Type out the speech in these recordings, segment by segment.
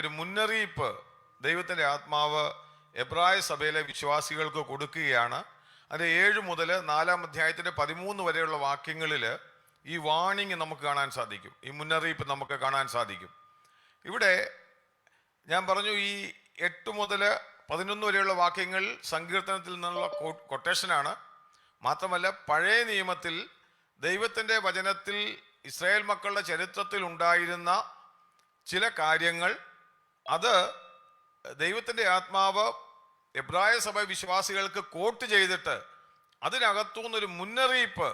ഒരു മുന്നറിയിപ്പ് ദൈവത്തിൻ്റെ ആത്മാവ് എബ്രായ സഭയിലെ വിശ്വാസികൾക്ക് കൊടുക്കുകയാണ്. അത് 7 മുതൽ 4 അധ്യായത്തിൻ്റെ 13 വരെയുള്ള വാക്യങ്ങളിൽ ഈ വാണിംഗ് നമുക്ക് കാണാൻ സാധിക്കും, ഈ മുന്നറിയിപ്പ് നമുക്ക് കാണാൻ സാധിക്കും. ഇവിടെ ഞാൻ പറഞ്ഞു, ഈ 8 മുതൽ 11 വരെയുള്ള വാക്യങ്ങൾ സങ്കീർത്തനത്തിൽ നിന്നുള്ള കൊട്ടേഷനാണ്. മാത്രമല്ല, പഴയ നിയമത്തിൽ ദൈവത്തിൻ്റെ വചനത്തിൽ ഇസ്രായേൽ മക്കളുടെ ചരിത്രത്തിൽ ഉണ്ടായിരുന്ന ചില കാര്യങ്ങൾ, അത് ദൈവത്തിൻ്റെ ആത്മാവ് എബ്രായ സഭ വിശ്വാസികൾക്ക് കോട്ട് ചെയ്തിട്ട് അതിനകത്തുനിന്നൊരു മുന്നറിയിപ്പ്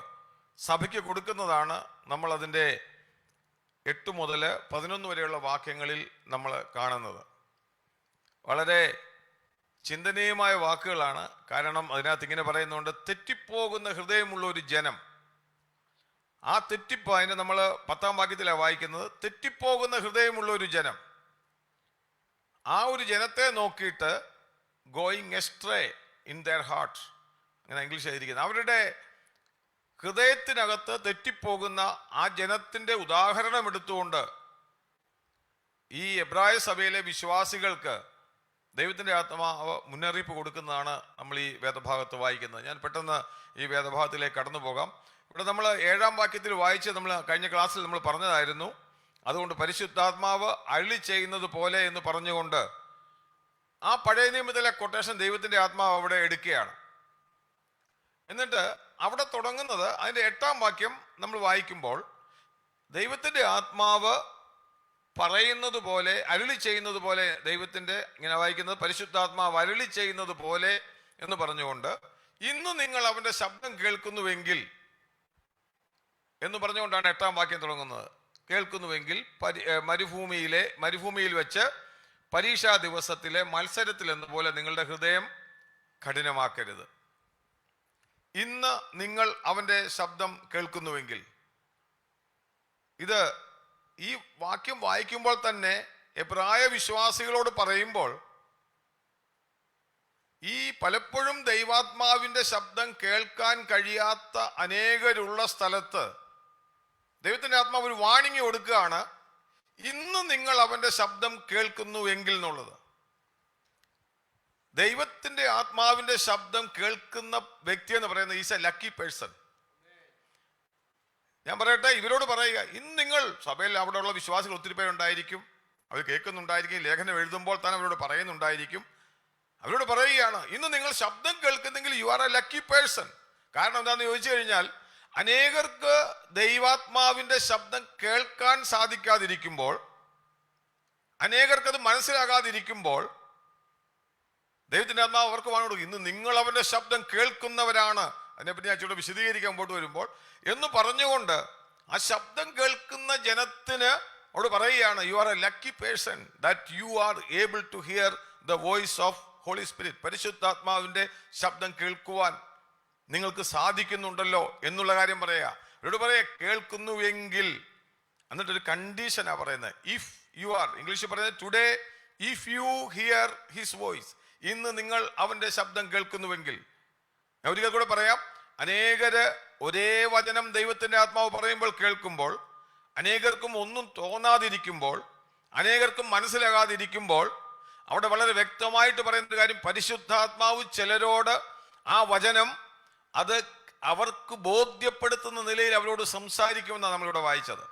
സഭയ്ക്ക് കൊടുക്കുന്നതാണ് നമ്മൾ അതിൻ്റെ 8 മുതൽ 11 വരെയുള്ള വാക്യങ്ങളിൽ നമ്മൾ കാണുന്നത്. വളരെ ചിന്തനീയമായ വാക്കുകളാണ്. കാരണം അതിനകത്ത് ഇങ്ങനെ പറയുന്നുണ്ട്, തെറ്റിപ്പോകുന്ന ഹൃദയമുള്ള ഒരു ജനം. ആ തെറ്റിപ്പ്, അതിന് നമ്മൾ 10-ാം വാക്യത്തിലാണ് വായിക്കുന്നത്. തെറ്റിപ്പോകുന്ന ഹൃദയമുള്ള ഒരു ജനം, ആ ഒരു ജനത്തെ നോക്കിയിട്ട് going astray in there heart, അങ്ങനെ ഇംഗ്ലീഷ് എഴുതിയിരിക്കുന്നത്. അവരുടെ ഹൃദയത്തിനകത്ത് തെറ്റിപ്പോകുന്ന ആ ജനത്തിൻ്റെ ഉദാഹരണം എടുത്തുകൊണ്ട് ഈ എബ്രായ സഭയിലെ വിശ്വാസികൾക്ക് ദൈവത്തിൻ്റെ ആത്മാവ് മുന്നറിയിപ്പ് കൊടുക്കുന്നതാണ് നമ്മൾ ഈ വേദഭാഗത്ത് വായിക്കുന്നത്. ഞാൻ പെട്ടെന്ന് ഈ വേദഭാഗത്തിലേക്ക് കടന്നു പോകാം. ഇവിടെ നമ്മൾ 7-ാം വാക്യത്തിൽ വായിച്ച് നമ്മൾ കഴിഞ്ഞ ക്ലാസ്സിൽ നമ്മൾ പറഞ്ഞതായിരുന്നു. അതുകൊണ്ട് പരിശുദ്ധാത്മാവ് അരുളി ചെയ്യുന്നത് പോലെ എന്ന് പറഞ്ഞുകൊണ്ട് ആ പഴയ നിയമത്തിലെ കൊട്ടേഷൻ ദൈവത്തിൻ്റെ ആത്മാവ് അവിടെ എടുക്കുകയാണ്. എന്നിട്ട് അവിടെ തുടങ്ങുന്നത്, അതിൻ്റെ 8-ാം വാക്യം നമ്മൾ വായിക്കുമ്പോൾ ദൈവത്തിൻ്റെ ആത്മാവ് പറയുന്നത് പോലെ, അരുളി ചെയ്യുന്നത് പോലെ, ദൈവത്തിൻ്റെ ഇങ്ങനെ വായിക്കുന്നത് പരിശുദ്ധാത്മാവ് അരുളി ചെയ്യുന്നത് പോലെ എന്ന് പറഞ്ഞുകൊണ്ട്, ഇന്ന് നിങ്ങൾ അവൻ്റെ ശബ്ദം കേൾക്കുന്നുവെങ്കിൽ എന്ന് പറഞ്ഞുകൊണ്ടാണ് 8-ാം വാക്യം തുടങ്ങുന്നത്. കേൾക്കുന്നുവെങ്കിൽ മരുഭൂമിയിൽ വെച്ച് പരീക്ഷാ ദിവസത്തിലെ മത്സരത്തിൽ എന്ന പോലെ നിങ്ങളുടെ ഹൃദയം കഠിനമാക്കരുത്. ഇന്ന് നിങ്ങൾ അവൻ്റെ ശബ്ദം കേൾക്കുന്നുവെങ്കിൽ, ഇത് ഈ വാക്യം വായിക്കുമ്പോൾ തന്നെ എബ്രായ വിശ്വാസികളോട് പറയുമ്പോൾ, ഈ പലപ്പോഴും ദൈവാത്മാവിൻ്റെ ശബ്ദം കേൾക്കാൻ കഴിയാത്ത അനേകരുള്ള സ്ഥലത്ത് ദൈവത്തിൻ്റെ ആത്മാവ് ഒരു വാണിംഗ് കൊടുക്കുകയാണ്, ഇന്ന് നിങ്ങൾ അവൻ്റെ ശബ്ദം കേൾക്കുന്നു എങ്കിൽ എന്നുള്ളത്. ദൈവത്തിൻ്റെ ആത്മാവിൻ്റെ ശബ്ദം കേൾക്കുന്ന വ്യക്തി എന്ന് പറയുന്നത് ഈസ് എ ലക്കി പേഴ്സൺ. ഞാൻ പറയട്ടെ, ഇവരോട് പറയുക, ഇന്ന് നിങ്ങൾ സഭയിൽ അവിടെയുള്ള വിശ്വാസികൾ ഒത്തിരി പേരുണ്ടായിരിക്കും, അവർ കേൾക്കുന്നുണ്ടായിരിക്കും, ലേഖനം എഴുതുമ്പോൾ തന്നെ അവരോട് പറയുന്നുണ്ടായിരിക്കും. അവരോട് പറയുകയാണ്, ഇന്ന് നിങ്ങൾ ശബ്ദം കേൾക്കുന്നെങ്കിൽ you are a lucky person. കാരണം എന്താണെന്ന് ചോദിച്ചു കഴിഞ്ഞാൽ, അനേകർക്ക് ദൈവാത്മാവിൻ്റെ ശബ്ദം കേൾക്കാൻ സാധിക്കാതിരിക്കുമ്പോൾ, അനേകർക്കത് മനസ്സിലാകാതിരിക്കുമ്പോൾ ദൈവത്തിൻ്റെ ആത്മാവ് അവർക്ക് വാങ്ങി കൊടുക്കും, ഇന്ന് നിങ്ങൾ അവൻ്റെ ശബ്ദം കേൾക്കുന്നവരാണ്. അതിനെപ്പറ്റി ഞാൻ ചൂടെ വിശദീകരിക്കാൻ മുമ്പോട്ട് വരുമ്പോൾ എന്ന് പറഞ്ഞുകൊണ്ട് ആ ശബ്ദം കേൾക്കുന്ന ജനത്തിന് അവിടെ പറയുകയാണ്, you are a lucky person that you are able to hear the voice of Holy Spirit. പരിശുദ്ധാത്മാവിൻ്റെ ശബ്ദം കേൾക്കുവാൻ നിങ്ങൾക്ക് സാധിക്കുന്നുണ്ടല്ലോ എന്നുള്ള കാര്യം പറയാ. ഇവരോട് പറയാ, കേൾക്കുന്നുവെങ്കിൽ. എന്നിട്ടൊരു കണ്ടീഷനാ പറയുന്നത്, ഇഫ് യു ആർ, ഇംഗ്ലീഷിൽ പറയുന്നത് today if you here his voice, ഇന്ന് നിങ്ങൾ അവൻ്റെ ശബ്ദം കേൾക്കുന്നുവെങ്കിൽ. ഞാൻ ഒരിക്കൽ കൂടെ പറയാം, അനേകര് ഒരേ വചനം ദൈവത്തിൻ്റെ ആത്മാവ് പറയുമ്പോൾ കേൾക്കുമ്പോൾ, അനേകർക്കും ഒന്നും തോന്നാതിരിക്കുമ്പോൾ, അനേകർക്കും മനസ്സിലാകാതിരിക്കുമ്പോൾ, അവിടെ വളരെ വ്യക്തമായിട്ട് പറയുന്ന കാര്യം, പരിശുദ്ധാത്മാവ് ചിലരോട് ആ വചനം അത് അവർക്ക് ബോധ്യപ്പെടുത്തുന്ന നിലയിൽ അവരോട് സംസാരിക്കുമെന്നാണ് നമ്മളിവിടെ വായിച്ചത്.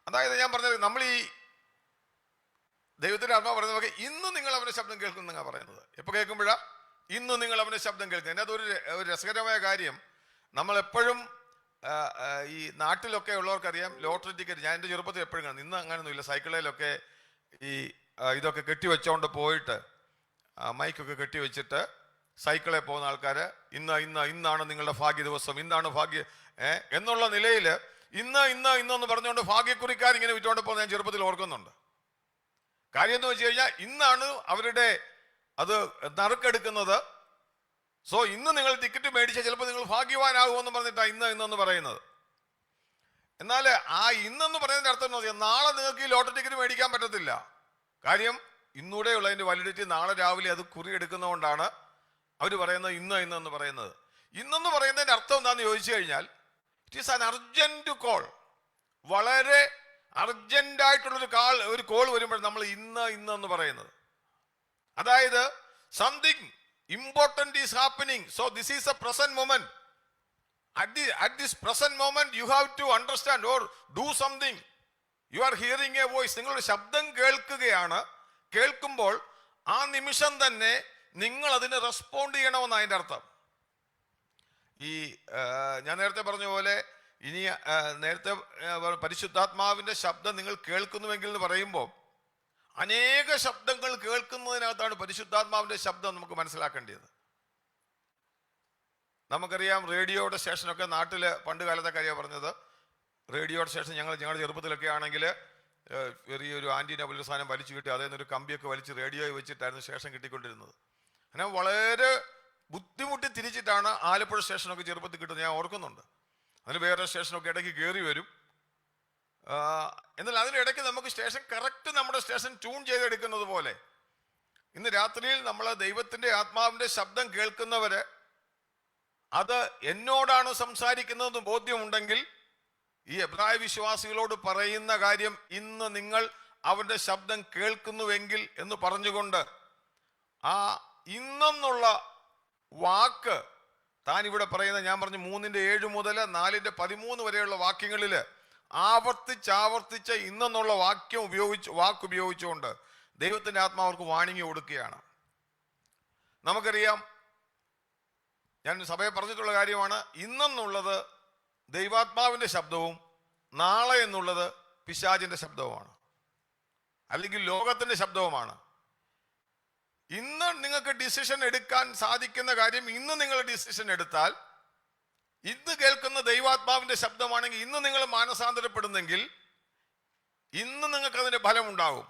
അതായത് ഞാൻ പറഞ്ഞത്, നമ്മൾ ഈ ദൈവത്തിൻ്റെ ആത്മാവ് പറയുന്നത് ഇന്ന് നിങ്ങൾ അവൻ്റെ ശബ്ദം കേൾക്കുന്ന പറയുന്നത്. എപ്പോൾ കേൾക്കുമ്പോഴാ? ഇന്ന് നിങ്ങൾ അവൻ്റെ ശബ്ദം കേൾക്കുന്നത്. അതിനകത്ത് ഒരു രസകരമായ കാര്യം, നമ്മളെപ്പോഴും ഈ നാട്ടിലൊക്കെ ഉള്ളവർക്കറിയാം, ലോട്ടറി ടിക്കറ്റ്, ഞാൻ എൻ്റെ ചെറുപ്പത്തിൽ എപ്പോഴും കാണും, ഇന്ന് അങ്ങനെയൊന്നുമില്ല, സൈക്കിളിലൊക്കെ ഈ ഇതൊക്കെ കെട്ടിവെച്ചോണ്ട് പോയിട്ട്, മൈക്കൊക്കെ കെട്ടിവെച്ചിട്ട് സൈക്കിളിൽ പോകുന്ന ആൾക്കാർ, ഇന്നാണ് നിങ്ങളുടെ ഭാഗ്യ ദിവസം, ഇന്നാണ് ഭാഗ്യ എന്നുള്ള നിലയിൽ ഇന്നെന്ന് പറഞ്ഞുകൊണ്ട് ഭാഗ്യക്കുറിക്കാർ ഇങ്ങനെ വിറ്റുകൊണ്ട് പോകുന്ന ഞാൻ ചെറുപ്പത്തിൽ ഓർക്കുന്നുണ്ട്. കാര്യം എന്ന് വെച്ച് കഴിഞ്ഞാൽ, ഇന്നാണ് അവരുടെ അത് നറുക്കെടുക്കുന്നത്. സോ ഇന്ന് നിങ്ങൾ ടിക്കറ്റ് മേടിച്ചാൽ ചിലപ്പോൾ നിങ്ങൾ ഭാഗ്യവാനാകുമെന്ന് പറഞ്ഞിട്ടാണ് ഇന്നെന്ന് പറയുന്നത്. എന്നാൽ ആ ഇന്നെന്ന് പറയുന്നതിൻ്റെ അർത്ഥം നാളെ നിങ്ങൾക്ക് ഈ ലോട്ടറി ടിക്കറ്റ് മേടിക്കാൻ പറ്റത്തില്ല. കാര്യം ഇന്നൂടെ ഉള്ളതിൻ്റെ വാലിഡിറ്റി നാളെ രാവിലെ അത് കുറിയെടുക്കുന്നതുകൊണ്ടാണ് അവർ പറയുന്നത് ഇന്നെന്ന് പറയുന്നത്. ഇന്നെന്ന് പറയുന്നതിൻ്റെ അർത്ഥം എന്താണെന്ന് ചോദിച്ചു കഴിഞ്ഞാൽ, it is an urgent call. വളരെ അർജന്റായിട്ടുള്ളൊരു ഒരു കോൾ വരുമ്പോൾ നമ്മൾ ഇന്ന് എന്ന് പറയുന്നത്. അതായത് something important is happening, so this is A present moment. At this present moment you have to understand or do something. You are hearing a voice. നിങ്ങളുടെ ശബ്ദം കേൾക്കുകയാണ്. കേൾക്കുമ്പോൾ ആ നിമിഷം തന്നെ നിങ്ങൾ അതിന് റെസ്പോണ്ട് ചെയ്യണമെന്ന് അതിൻ്റെ അർത്ഥം. ഈ ഞാൻ നേരത്തെ പറഞ്ഞ പോലെ ഇനി നേരത്തെ പരിശുദ്ധാത്മാവിന്റെ ശബ്ദം നിങ്ങൾ കേൾക്കുന്നുവെങ്കിൽ എന്ന് പറയുമ്പോൾ അനേക ശബ്ദങ്ങൾ കേൾക്കുന്നതിനകത്താണ് പരിശുദ്ധാത്മാവിന്റെ ശബ്ദം നമുക്ക് മനസ്സിലാക്കേണ്ടത്. നമുക്കറിയാം റേഡിയോയുടെ സ്റ്റേഷനൊക്കെ നാട്ടിൽ പണ്ട് കാലത്തെ കാര്യമാണ് പറഞ്ഞത്. റേഡിയോയുടെ സ്റ്റേഷൻ ഞങ്ങളുടെ ചെറുപ്പത്തിലൊക്കെ ആണെങ്കിൽ ചെറിയൊരു ആൻറ്റീന പോലൊരു സാധനം വലിച്ചു കിട്ടി, അതേ ഒരു കമ്പിയൊക്കെ വലിച്ച് റേഡിയോയിൽ വെച്ചിട്ടായിരുന്നു സ്റ്റേഷൻ കിട്ടിക്കൊണ്ടിരുന്നത്. അങ്ങനെ വളരെ ബുദ്ധിമുട്ടി തിരിച്ചിട്ടാണ് ആലപ്പുഴ സ്റ്റേഷനൊക്കെ ചെറുപ്പത്തിൽ കിട്ടുന്നത്, ഞാൻ ഓർക്കുന്നുണ്ട്. അതിന് വേറെ സ്റ്റേഷനൊക്കെ ഇടയ്ക്ക് കയറി വരും. എന്നാൽ അതിനിടയ്ക്ക് നമുക്ക് സ്റ്റേഷൻ കറക്റ്റ് നമ്മുടെ സ്റ്റേഷൻ ട്യൂൺ ചെയ്തെടുക്കുന്നത് പോലെ ഇന്ന് രാത്രിയിൽ നമ്മൾ ദൈവത്തിൻ്റെ ആത്മാവിൻ്റെ ശബ്ദം കേൾക്കുന്നവര് അത് എന്നോടാണ് സംസാരിക്കുന്നതെന്ന് ബോധ്യമുണ്ടെങ്കിൽ ഈ എബ്രായ വിശ്വാസികളോട് പറയുന്ന കാര്യം ഇന്ന് നിങ്ങൾ അവരുടെ ശബ്ദം കേൾക്കുന്നുവെങ്കിൽ എന്ന് പറഞ്ഞുകൊണ്ട് ആ ഇന്നെന്നുള്ള വാക്ക് താൻ ഇവിടെ പറയുന്ന, ഞാൻ പറഞ്ഞു 3:7 മുതൽ 4:13 വരെയുള്ള വാക്യങ്ങളിൽ ആവർത്തിച്ച് ഇന്നെന്നുള്ള വാക്ക് ഉപയോഗിച്ചുകൊണ്ട് ദൈവത്തിൻ്റെ ആത്മാവർക്ക് വാണിംഗ് കൊടുക്കുകയാണ്. നമുക്കറിയാം, ഞാൻ സഭയെ പറഞ്ഞിട്ടുള്ള കാര്യമാണ്, ഇന്നെന്നുള്ളത് ദൈവാത്മാവിൻ്റെ ശബ്ദവും നാളെ എന്നുള്ളത് പിശാചിൻ്റെ ശബ്ദവുമാണ്, അല്ലെങ്കിൽ ലോകത്തിൻ്റെ ശബ്ദവുമാണ്. ഇന്ന് നിങ്ങൾക്ക് ഡിസിഷൻ എടുക്കാൻ സാധിക്കുന്ന കാര്യം, ഇന്ന് നിങ്ങൾ ഡിസിഷൻ എടുത്താൽ, ഇന്ന് കേൾക്കുന്ന ദൈവാത്മാവിൻ്റെ ശബ്ദമാണെങ്കിൽ ഇന്ന് നിങ്ങൾ മാനസാന്തരപ്പെടുന്നെങ്കിൽ ഇന്ന് നിങ്ങൾക്ക് അതിൻ്റെ ഫലം ഉണ്ടാകും.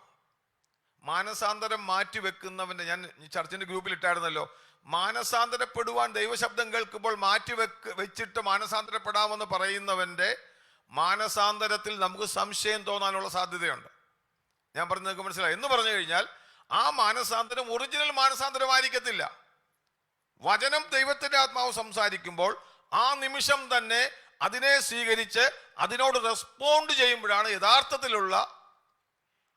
മാനസാന്തരം മാറ്റിവെക്കുന്നവൻ്റെ, ഞാൻ ചർച്ചിൻ്റെ ഗ്രൂപ്പിൽ ഇട്ടായിരുന്നല്ലോ, മാനസാന്തരപ്പെടുവാൻ ദൈവശബ്ദം കേൾക്കുമ്പോൾ വെച്ചിട്ട് മാനസാന്തരപ്പെടാമെന്ന് പറയുന്നവന്റെ മാനസാന്തരത്തിൽ നമുക്ക് സംശയം തോന്നാനുള്ള സാധ്യതയുണ്ട്. ഞാൻ പറഞ്ഞത് നിങ്ങൾക്ക് മനസ്സിലായി എന്ന് പറഞ്ഞു കഴിഞ്ഞാൽ ആ മാനസാന്തരം ഒറിജിനൽ മാനസാന്തരമായിരിക്കത്തില്ല. വചനം ദൈവത്തിന്റെ ആത്മാവ് സംസാരിക്കുമ്പോൾ ആ നിമിഷം തന്നെ അതിനെ സ്വീകരിച്ച് അതിനോട് റെസ്പോണ്ട് ചെയ്യുമ്പോഴാണ് യഥാർത്ഥത്തിലുള്ള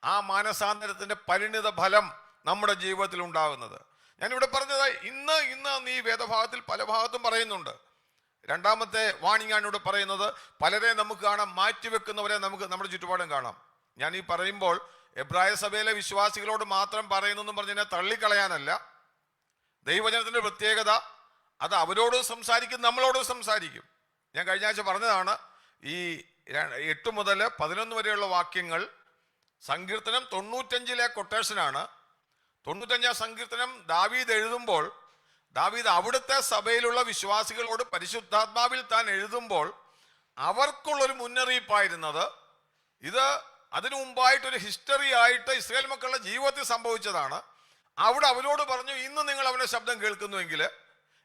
ആ മാനസാന്തരത്തിന്റെ പരിണിത ഫലം നമ്മുടെ ജീവിതത്തിൽ ഉണ്ടാകുന്നത്. ഞാനിവിടെ പറഞ്ഞത് ഇന്ന് ഈ വേദഭാഗത്തിൽ പല ഭാഗത്തും പറയുന്നുണ്ട്. രണ്ടാമത്തെ വാണിംഗ് ആണ് ഇവിടെ പറയുന്നത്. പലരെ നമുക്ക് കാണാം, മാറ്റിവെക്കുന്നവരെ നമുക്ക് നമ്മുടെ ചുറ്റുപാടും കാണാം. ഞാൻ ഈ പറയുമ്പോൾ എബ്രായ സഭയിലെ വിശ്വാസികളോട് മാത്രം പറയുന്നെന്നും പറഞ്ഞതിനെ തള്ളിക്കളയാനല്ല. ദൈവജനത്തിന്റെ പ്രത്യേകത അത് അവരോട് സംസാരിക്കും, നമ്മളോട് സംസാരിക്കും. ഞാൻ കഴിഞ്ഞ ആഴ്ച പറഞ്ഞതാണ്, ഈ 8 മുതൽ 11 വരെയുള്ള വാക്യങ്ങൾ സങ്കീർത്തനം 95 കൊട്ടേഷനാണ്. 95 സങ്കീർത്തനം ദാവീദ് എഴുതുമ്പോൾ, ദാവീദ് അവിടുത്തെ സഭയിലുള്ള വിശ്വാസികളോട് പരിശുദ്ധാത്മാവിൽ താൻ എഴുതുമ്പോൾ അവർക്കുള്ളൊരു മുന്നറിയിപ്പായിരുന്നത്, ഇത് അതിനു മുമ്പായിട്ടൊരു ഹിസ്റ്ററി ആയിട്ട് ഇസ്രായേൽ മക്കളുടെ ജീവിതത്തിൽ സംഭവിച്ചതാണ്. അവിടെ അവരോട് പറഞ്ഞു, ഇന്ന് നിങ്ങൾ അവന്റെ ശബ്ദം കേൾക്കുന്നുവെങ്കിൽ,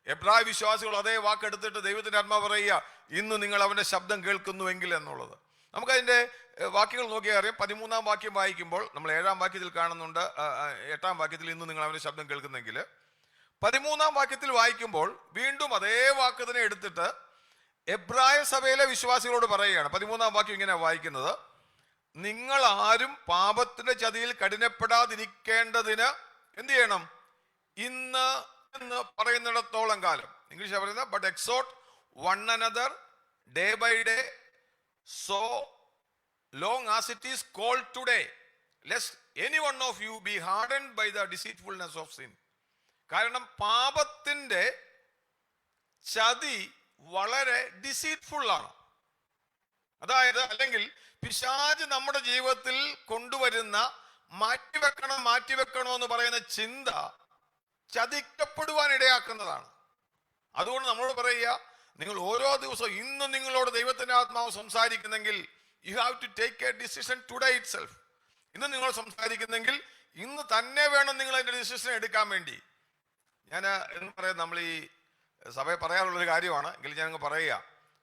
എബ്രായ വിശ്വാസികൾ അതേ വാക്കെടുത്തിട്ട് ദൈവത്തിന്റെ ആത്മാവ് പറയുക, ഇന്ന് നിങ്ങൾ അവന്റെ ശബ്ദം കേൾക്കുന്നുവെങ്കിൽ എന്നുള്ളത്. നമുക്കതിൻ്റെ വാക്യങ്ങൾ നോക്കിയാൽ അറിയാം. 13-ാം വാക്യം വായിക്കുമ്പോൾ നമ്മൾ 7-ാം വാക്യത്തിൽ കാണുന്നുണ്ട്, 8-ാം വാക്യത്തിൽ ഇന്ന് നിങ്ങൾ അവന്റെ ശബ്ദം കേൾക്കുന്നെങ്കിൽ, 13-ാം വാക്യത്തിൽ വായിക്കുമ്പോൾ വീണ്ടും അതേ വാക്കത്തിനെ എടുത്തിട്ട് എബ്രായ സഭയിലെ വിശ്വാസികളോട് പറയുകയാണ്. 13-ാം വാക്യം ഇങ്ങനെ വായിക്കുന്നത്, നിങ്ങൾ ആരും പാപത്തിന്റെ ചതിയിൽ കഠിനപ്പെടാതിരിക്കേണ്ടതിന് എന്ത് ചെയ്യണം? ഇന്ന് എന്ന് പറയുന്നിടത്തോളം കാലം, ഇംഗ്ലീഷ് പറയുന്നത്, but exhort one another day by day, so long as it is called today, lest any one of you be hardened by the deceitfulness of sin. കാരണം പാപത്തിന്റെ ചതി വളരെ ഡിസീറ്റ്ഫുൾ ആണ്. അതായത്, അല്ലെങ്കിൽ പിശാച് നമ്മുടെ ജീവിതത്തിൽ കൊണ്ടുവരുന്ന മാറ്റിവെക്കണോ എന്ന് പറയുന്ന ചിന്ത ചതിക്കപ്പെടുവാൻ ഇടയാക്കുന്നതാണ്. അതുകൊണ്ട് നമ്മളോട് പറയുക, നിങ്ങൾ ഓരോ ദിവസവും ഇന്ന് നിങ്ങളോട് ദൈവത്തിന്റെ ആത്മാവ് സംസാരിക്കുന്നെങ്കിൽ you have to take a decision today itself. ഇന്ന് നിങ്ങൾ സംസാരിക്കുന്നെങ്കിൽ ഇന്ന് തന്നെ വേണം നിങ്ങൾ അതിന്റെ ഡിസിഷൻ എടുക്കാൻ വേണ്ടി. ഞാൻ എന്ന് പറയാം, നമ്മൾ ഈ സഭയെ പറയാറുള്ളൊരു കാര്യമാണ്, എങ്കിലും ഞാൻ പറയുക,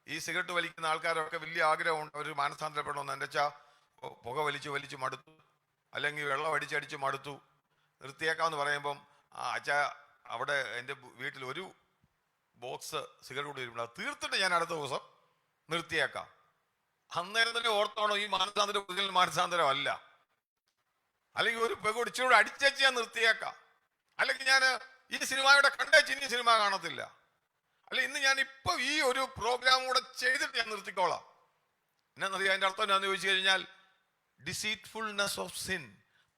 ഈ സിഗരറ്റ് വലിക്കുന്ന ആൾക്കാരൊക്കെ വലിയ ആഗ്രഹമുണ്ട് അവർ മാനസാന്തരപ്പെടണമെന്ന്. എൻ്റെ അച്ഛാ പുക വലിച്ചു മടുത്തു, അല്ലെങ്കിൽ വെള്ളം അടിച്ചടിച്ച് മടുത്തു, നിർത്തിയേക്കാമെന്ന് പറയുമ്പം, അച്ഛാ അവിടെ എൻ്റെ വീട്ടിൽ ഒരു ബോക്സ് സിഗരറ്റ് കൂടി വരുമ്പോൾ അത് തീർത്തിട്ട് ഞാൻ അടുത്ത ദിവസം നിർത്തിയേക്കാം. അന്നേരം തന്നെ ഓർത്തോണോ ഈ മാനസാന്തരം ഒറിജിനൽ മാനസാന്തരം അല്ല. അല്ലെങ്കിൽ ഒരു പെകുടിച്ചൂടെ അടിച്ചേച്ച് ഞാൻ നിർത്തിയേക്കാം, അല്ലെങ്കിൽ ഞാൻ ഈ സിനിമയുടെ കണ്ടേച്ച് ഇനി സിനിമ കാണത്തില്ല, അല്ലെ ഇന്ന് ഞാൻ ഇപ്പൊ ഈ ഒരു പ്രോഗ്രാം കൂടെ ചെയ്തിട്ട് ഞാൻ നിർത്തിക്കോളാം. എന്നറിയാം അതിന്റെ അർത്ഥം എന്താണെന്ന് ചോദിച്ചു കഴിഞ്ഞാൽ ഡിസീറ്റ്ഫുൾനെസ് ഓഫ് സിൻ,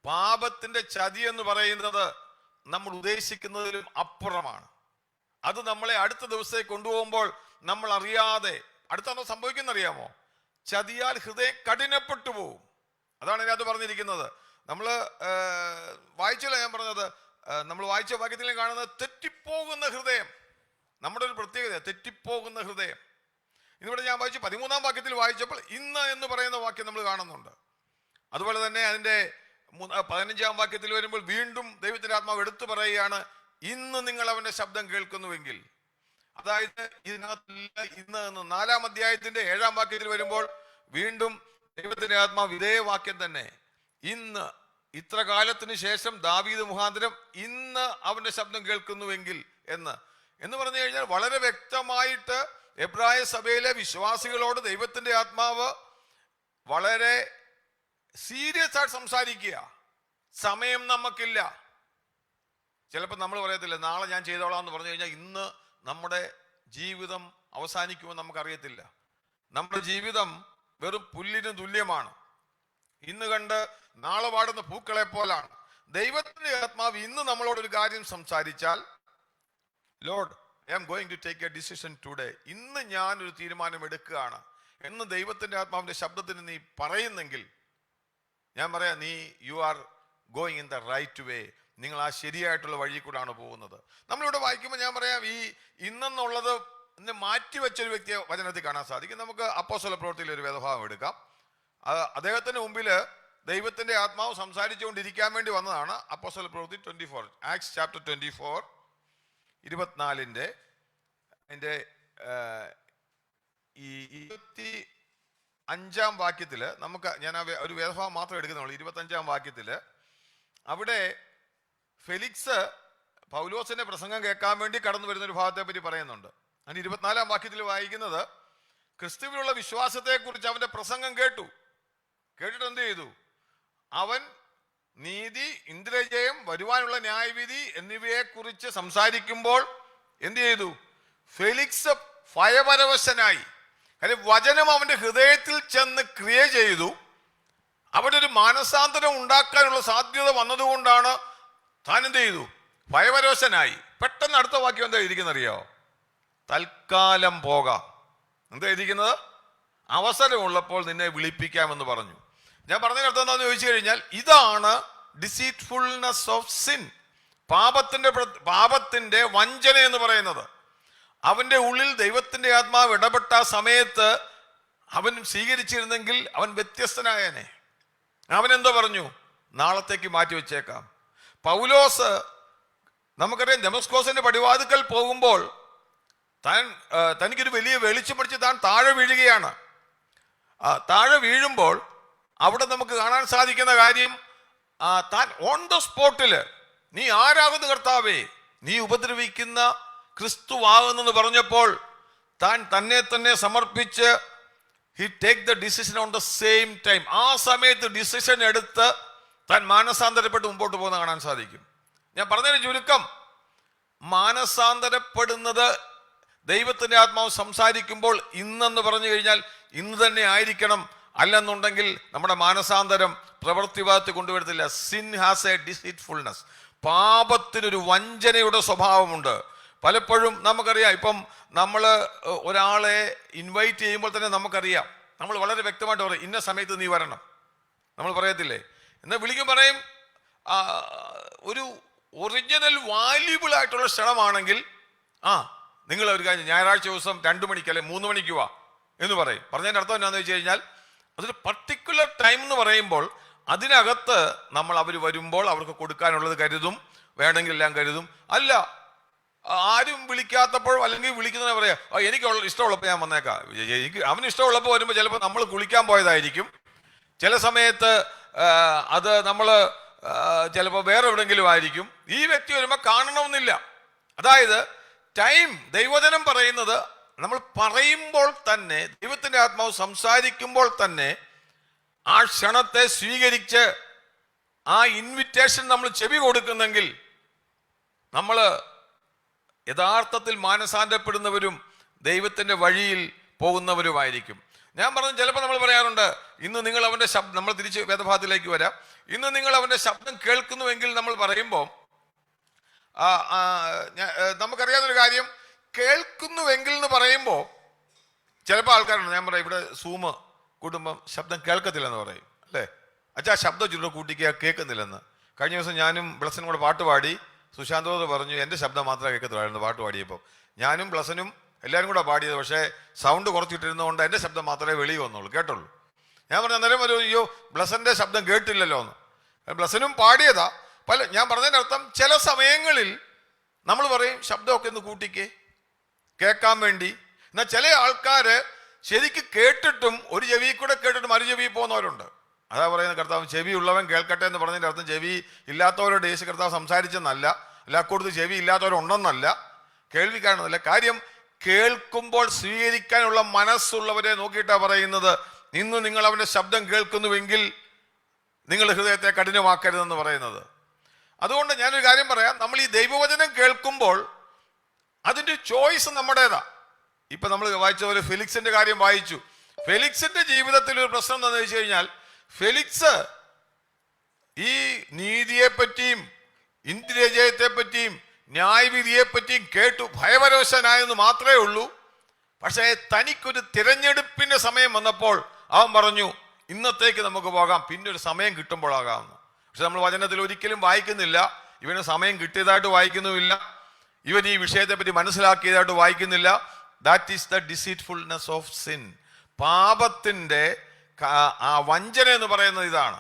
പാപത്തിന്റെ ചതി എന്ന് പറയുന്നത് നമ്മൾ ഉദ്ദേശിക്കുന്നതിലും അപ്പുറമാണ്. അത് നമ്മളെ അടുത്ത ദിവസത്തേക്ക് കൊണ്ടുപോകുമ്പോൾ നമ്മൾ അറിയാതെ അടുത്ത സംഭവിക്കുന്നറിയാമോ? ചതിയാൽ ഹൃദയം കഠിനപ്പെട്ടു പോവും. അതാണ് ഇതിനകത്ത് പറഞ്ഞിരിക്കുന്നത്. നമ്മൾ വായിച്ചല്ലോ, ഞാൻ പറഞ്ഞത് നമ്മൾ വായിച്ച വാക്യത്തിൽ കാണുന്നത് തെറ്റിപ്പോകുന്ന ഹൃദയം. നമ്മുടെ ഒരു പ്രത്യേകത തെറ്റിപ്പോകുന്ന ഹൃദയം. ഇതിവിടെ ഞാൻ വായിച്ചു 13-ാം വാക്യത്തിൽ വായിച്ചപ്പോൾ ഇന്ന് എന്ന് പറയുന്ന വാക്യം നമ്മൾ കാണുന്നുണ്ട്. അതുപോലെ തന്നെ അതിൻ്റെ 15-ാം വാക്യത്തിൽ വരുമ്പോൾ വീണ്ടും ദൈവത്തിന്റെ ആത്മാവ് എടുത്തു പറയുകയാണ്, ഇന്ന് നിങ്ങൾ അവന്റെ ശബ്ദം കേൾക്കുന്നുവെങ്കിൽ. അതായത് ഇതിനകത്ത് ഇന്ന് എന്ന് 4-ാം അധ്യായത്തിന്റെ 7-ാം വാക്യത്തിൽ വരുമ്പോൾ വീണ്ടും ദൈവത്തിന്റെ ആത്മാവ് ഇതേ വാക്യം തന്നെ, ഇന്ന് ഇത്ര കാലത്തിന് ശേഷം ദാവീദ് മുഖാന്തരം ഇന്ന് അവന്റെ ശബ്ദം കേൾക്കുന്നുവെങ്കിൽ എന്ന് പറഞ്ഞു കഴിഞ്ഞാൽ വളരെ വ്യക്തമായിട്ട് എബ്രായ സഭയിലെ വിശ്വാസികളോട് ദൈവത്തിന്റെ ആത്മാവ് വളരെ സീരിയസ് ആയിട്ട് സംസാരിക്കുക. സമയം നമുക്കില്ല. ചിലപ്പോൾ നമ്മൾ പറയത്തില്ല നാളെ ഞാൻ ചെയ്തോളാം എന്ന് പറഞ്ഞു കഴിഞ്ഞാൽ ഇന്ന് നമ്മുടെ ജീവിതം അവസാനിക്കുമെന്ന് നമുക്കറിയത്തില്ല. നമ്മുടെ ജീവിതം വെറും പുല്ലിന് തുല്യമാണ്. ഇന്ന് കണ്ട് നാളെ വാടുന്ന പൂക്കളെ പോലാണ്. ദൈവത്തിന്റെ ആത്മാവ് ഇന്ന് നമ്മളോടൊരു കാര്യം സംസാരിച്ചാൽ, Lord I am going to take a decision today, ഇന്ന് ഞാനൊരു തീരുമാനം എടുക്കുകയാണ് എന്ന് ദൈവത്തിന്റെ ആത്മാവിന്റെ ശബ്ദത്തിന് നീ പറയുന്നെങ്കിൽ ഞാൻ പറയാം, you are going in the right way. നിങ്ങൾ ആ ശരിയായിട്ടുള്ള വഴി കൂടാണ് പോകുന്നത്. നമ്മളിവിടെ വായിക്കുമ്പോൾ ഞാൻ പറയാം, ഈ ഇന്നെന്നുള്ളത് മാറ്റിവെച്ചൊരു വ്യക്തിയെ വചനത്തിൽ കാണാൻ സാധിക്കും. നമുക്ക് അപ്പോസ്തല പ്രവൃത്തിയിൽ ഒരു വേദഭാഗം എടുക്കാം. അദ്ദേഹത്തിന് മുമ്പിൽ ദൈവത്തിന്റെ ആത്മാവ് സംസാരിച്ചുകൊണ്ടിരിക്കാൻ വേണ്ടി വന്നതാണ് അപ്പോസ്തല പ്രവൃത്തി 24, ആക്ട്സ് ചാപ്റ്റർ 24 24 അതിൻ്റെ ഈ 25-ാം വാക്യത്തില് നമുക്ക് ഞാൻ ഒരു വേദഭാഗം മാത്രം എടുക്കുന്നുള്ളൂ. 25-ാം വാക്യത്തില് അവിടെ ഫെലിക്സ് പൗലോസിന്റെ പ്രസംഗം കേൾക്കാൻ വേണ്ടി കടന്നു വരുന്ന ഒരു ഭാഗത്തെ പറ്റി പറയുന്നുണ്ട്. അതിന് 24-ാം വാക്യത്തിൽ വായിക്കുന്നത്, ക്രിസ്തുവിലുള്ള വിശ്വാസത്തെക്കുറിച്ച് അവന്റെ പ്രസംഗം കേട്ടിട്ട് എന്ത് ചെയ്തു? അവൻ നീതി, ഇന്ദ്രജയം, വരുവാനുള്ള ന്യായവിധി എന്നിവയെ കുറിച്ച് സംസാരിക്കുമ്പോൾ എന്ത് ചെയ്തു? ഫെലിക്സ് ഭയപരവശനായി. കാര്യം വചനം അവന്റെ ഹൃദയത്തിൽ ചെന്ന് ക്രിയ ചെയ്തു. അവിടെ ഒരു മാനസാന്തരം ഉണ്ടാക്കാനുള്ള സാധ്യത വന്നതുകൊണ്ടാണ് താൻ എന്ത് ചെയ്തു? ഭയപരവശനായി. പെട്ടെന്ന് അടുത്ത വാക്യം എന്താ ഇരിക്കുന്നറിയോ? തൽക്കാലം പോകാം. എന്താ ഇരിക്കുന്നത്? അവസരമുള്ളപ്പോൾ നിന്നെ വിളിപ്പിക്കാമെന്ന് പറഞ്ഞു. ഞാൻ പറഞ്ഞതിന് അർത്ഥം എന്താണെന്ന് ചോദിച്ചു കഴിഞ്ഞാൽ ഇതാണ് ഡിസീറ്റ്ഫുൾനെസ് ഓഫ് സിൻ, പാപത്തിന്റെ വഞ്ചന എന്ന് പറയുന്നത്. അവന്റെ ഉള്ളിൽ ദൈവത്തിന്റെ ആത്മാവ് ഇടപെട്ട സമയത്ത് അവൻ സ്വീകരിച്ചിരുന്നെങ്കിൽ അവൻ വ്യത്യസ്തനായനെ. അവൻ എന്തോ പറഞ്ഞു? നാളത്തേക്ക് മാറ്റി വെച്ചേക്കാം. പൗലോസ് നമുക്കറിയാം, ദമസ്കോസിന്റെ പടിവാതിക്കൽ പോകുമ്പോൾ തനിക്കൊരു വലിയ വെളിച്ചം പിടിച്ച് താൻ താഴെ വീഴുകയാണ്. താഴെ വീഴുമ്പോൾ അവിടെ നമുക്ക് കാണാൻ സാധിക്കുന്ന കാര്യം, താൻ ഓൺ ദ സ്പോട്ടില് നീ ആരാകുന്നു കർത്താവേ, നീ ഉപദ്രവിക്കുന്ന ക്രിസ്തുവാകുന്നെന്ന് പറഞ്ഞപ്പോൾ താൻ തന്നെ തന്നെ സമർപ്പിച്ച് he take the decision on the same time. ആ സമയത്ത് ഡിസിഷൻ എടുത്ത് താൻ മാനസാന്തരപ്പെട്ട് മുമ്പോട്ട് പോകുന്ന കാണാൻ സാധിക്കും. ഞാൻ പറഞ്ഞതിന് ചുരുക്കം, മാനസാന്തരപ്പെടുന്നത് ദൈവത്തിന്റെ ആത്മാവ് സംസാരിക്കുമ്പോൾ ഇന്നെന്ന് പറഞ്ഞു കഴിഞ്ഞാൽ ഇന്ന് തന്നെ ആയിരിക്കണം. അല്ലെന്നുണ്ടെങ്കിൽ നമ്മുടെ മാനസാന്തരം പ്രവൃത്തിഭാഗത്ത് കൊണ്ടുവരത്തില്ല. Sin has a deceitfulness. പാപത്തിനൊരു വഞ്ചനയുടെ സ്വഭാവമുണ്ട്. പലപ്പോഴും നമുക്കറിയാം, ഇപ്പം നമ്മൾ ഒരാളെ ഇൻവൈറ്റ് ചെയ്യുമ്പോൾ തന്നെ നമുക്കറിയാം, നമ്മൾ വളരെ വ്യക്തമായിട്ട് പറയും, ഇന്ന സമയത്ത് നീ വരണം. നമ്മൾ പറയത്തില്ലേ? എന്നാൽ വിളിക്കും പറയും, ഒരു ഒറിജിനൽ വാല്യുബിൾ ആയിട്ടുള്ള ക്ഷണമാണെങ്കിൽ നിങ്ങൾ ഒരു കാര്യം ഞായറാഴ്ച ദിവസം 2 മണിക്ക് അല്ലെ 3 മണിക്ക് വാ എന്ന് പറയും. പറഞ്ഞതിൻ്റെ അർത്ഥം എന്താണെന്ന് വെച്ച് കഴിഞ്ഞാൽ അതൊരു പർട്ടിക്കുലർ ടൈം എന്ന് പറയുമ്പോൾ അതിനകത്ത് നമ്മൾ അവർ വരുമ്പോൾ അവർക്ക് കൊടുക്കാനുള്ളത് കരുതും, വേണമെങ്കിൽ എല്ലാം കരുതും. അല്ല, ആരും വിളിക്കാത്തപ്പോൾ അല്ലെങ്കിൽ വിളിക്കുന്നതിനെ പറയാം, എനിക്ക് ഇഷ്ടമുള്ളപ്പോൾ ഞാൻ വന്നേക്കാം. അവന് ഇഷ്ടമുള്ളപ്പോൾ വരുമ്പോൾ ചിലപ്പോൾ നമ്മൾ കുളിക്കാൻ പോയതായിരിക്കും. ചില സമയത്ത് അത് നമ്മൾ ചിലപ്പോൾ വേറെ എവിടെയെങ്കിലും ആയിരിക്കും. ഈ വ്യക്തി വരുമ്പോൾ കാണണമെന്നില്ല. അതായത് ടൈം, ദൈവവചനം പറയുന്നത് നമ്മൾ പറയുമ്പോൾ തന്നെ, ദൈവത്തിന്റെ ആത്മാവ് സംസാരിക്കുമ്പോൾ തന്നെ ആ ക്ഷണത്തെ സ്വീകരിച്ച് ആ ഇൻവിറ്റേഷൻ നമ്മൾ ചെവി കൊടുക്കുന്നെങ്കിൽ നമ്മൾ യഥാർത്ഥത്തിൽ മാനസാന്തരപ്പെടുന്നവരും ദൈവത്തിന്റെ വഴിയിൽ പോകുന്നവരുമായിരിക്കും. ഞാൻ പറഞ്ഞു, ചിലപ്പോൾ നമ്മൾ പറയാറുണ്ട്, ഇന്ന് നിങ്ങൾ അവന്റെ ശബ്ദം, നമ്മൾ തിരിച്ച് വേദഭാഗത്തിലേക്ക് വരാം, ഇന്ന് നിങ്ങൾ അവന്റെ ശബ്ദം കേൾക്കുന്നുവെങ്കിൽ നമ്മൾ പറയുമ്പോൾ നമുക്കറിയാവുന്നൊരു കാര്യം, കേൾക്കുന്നുവെങ്കിൽ എന്ന് പറയുമ്പോൾ ചിലപ്പോൾ ആൾക്കാരുണ്ട്, ഞാൻ പറയാം, ഇവിടെ സൂമ് കൂട്ടുമ്പം ശബ്ദം കേൾക്കത്തില്ലെന്ന് പറയും, അല്ലേ? അച്ഛാ ശബ്ദം ചുരുള കൂട്ടിക്കുക, കേൾക്കുന്നില്ലെന്ന്. കഴിഞ്ഞ ദിവസം ഞാനും ബ്ലസനും കൂടെ പാട്ട് പാടി. സുശാന്തോട് പറഞ്ഞു എൻ്റെ ശബ്ദം മാത്രമേ കേൾക്കത്തുള്ളായിരുന്നു പാട്ട് പാടിയപ്പോൾ. ഞാനും ബ്ലസനും എല്ലാവരും കൂടെ പാടിയത്, പക്ഷേ സൗണ്ട് കുറച്ചിട്ടിരുന്നതുകൊണ്ട് എൻ്റെ ശബ്ദം മാത്രമേ വെളിയിൽ വന്നുള്ളൂ, കേട്ടുള്ളൂ. ഞാൻ പറഞ്ഞു, അന്നേരം ഒരു അയ്യോ ബ്ലസന്റെ ശബ്ദം കേട്ടില്ലല്ലോ എന്ന്. ബ്ലസനും പാടിയതാ. ഞാൻ പറഞ്ഞതിൻ്റെ അർത്ഥം, ചില സമയങ്ങളിൽ നമ്മൾ പറയും ശബ്ദമൊക്കെ ഒന്ന് കൂട്ടിക്കേ കേൾക്കാൻ വേണ്ടി. എന്നാൽ ചില ആൾക്കാര് ശരിക്ക് കേട്ടിട്ടും ഒരു ചെവി കൂടെ കേട്ടിട്ടും മറു ചെവി പോകുന്നവരുണ്ട്. അതാ പറയുന്നത്, കർത്താവ് ചെവി ഉള്ളവൻ കേൾക്കട്ടെ എന്ന് പറഞ്ഞതിൻ്റെ അർത്ഥം ചെവി ഇല്ലാത്തവരോട് യേശു കർത്താവ് സംസാരിച്ചെന്നല്ല, എല്ലാക്കൂടുത്ത് ചെവി ഇല്ലാത്തവരുണ്ടെന്നല്ല, കേൾവിക്കാരനല്ല. കാര്യം കേൾക്കുമ്പോൾ സ്വീകരിക്കാനുള്ള മനസ്സുള്ളവരെ നോക്കിയിട്ടാണ് പറയുന്നത്, ഇന്ന് നിങ്ങൾ അവൻ്റെ ശബ്ദം കേൾക്കുന്നുവെങ്കിൽ നിങ്ങൾ ഹൃദയത്തെ കഠിനമാക്കരുതെന്ന് പറയുന്നത്. അതുകൊണ്ട് ഞാനൊരു കാര്യം പറയാം, നമ്മൾ ഈ ദൈവവചനം കേൾക്കുമ്പോൾ അതിൻ്റെ ചോയ്സ് നമ്മുടേതാ. ഇപ്പൊ നമ്മൾ വായിച്ച പോലെ ഫെലിക്സിന്റെ കാര്യം വായിച്ചു. ഫെലിക്സിന്റെ ജീവിതത്തിൽ ഒരു പ്രശ്നം എന്താണെന്ന് വെച്ച് കഴിഞ്ഞാൽ, ഫെലിക്സ് ഈ നീതിയെ പറ്റിയും ഇന്ദ്രിയജയത്തെ പറ്റിയും ന്യായവിധിയെ പറ്റിയും കേട്ടു ഭയപരവശനായെന്ന് മാത്രമേ ഉള്ളൂ. പക്ഷേ തനിക്കൊരു തിരഞ്ഞെടുപ്പിന്റെ സമയം വന്നപ്പോൾ അവൻ പറഞ്ഞു, ഇന്നത്തേക്ക് നമുക്ക് പോകാം, പിന്നെ ഒരു സമയം കിട്ടുമ്പോഴാകാമെന്ന്. പക്ഷെ നമ്മൾ വചനത്തിൽ ഒരിക്കലും വായിക്കുന്നില്ല ഇവന് സമയം കിട്ടിയതായിട്ട് വായിക്കുന്നുമില്ല, ഇവൻ ഈ വിഷയത്തെ പറ്റി മനസ്സിലാക്കിയതായിട്ട് വായിക്കുന്നില്ല. That is the deceitfulness of sin. പാപത്തിന്റെ ആ വഞ്ചന എന്ന് പറയുന്നത് ഇതാണ്.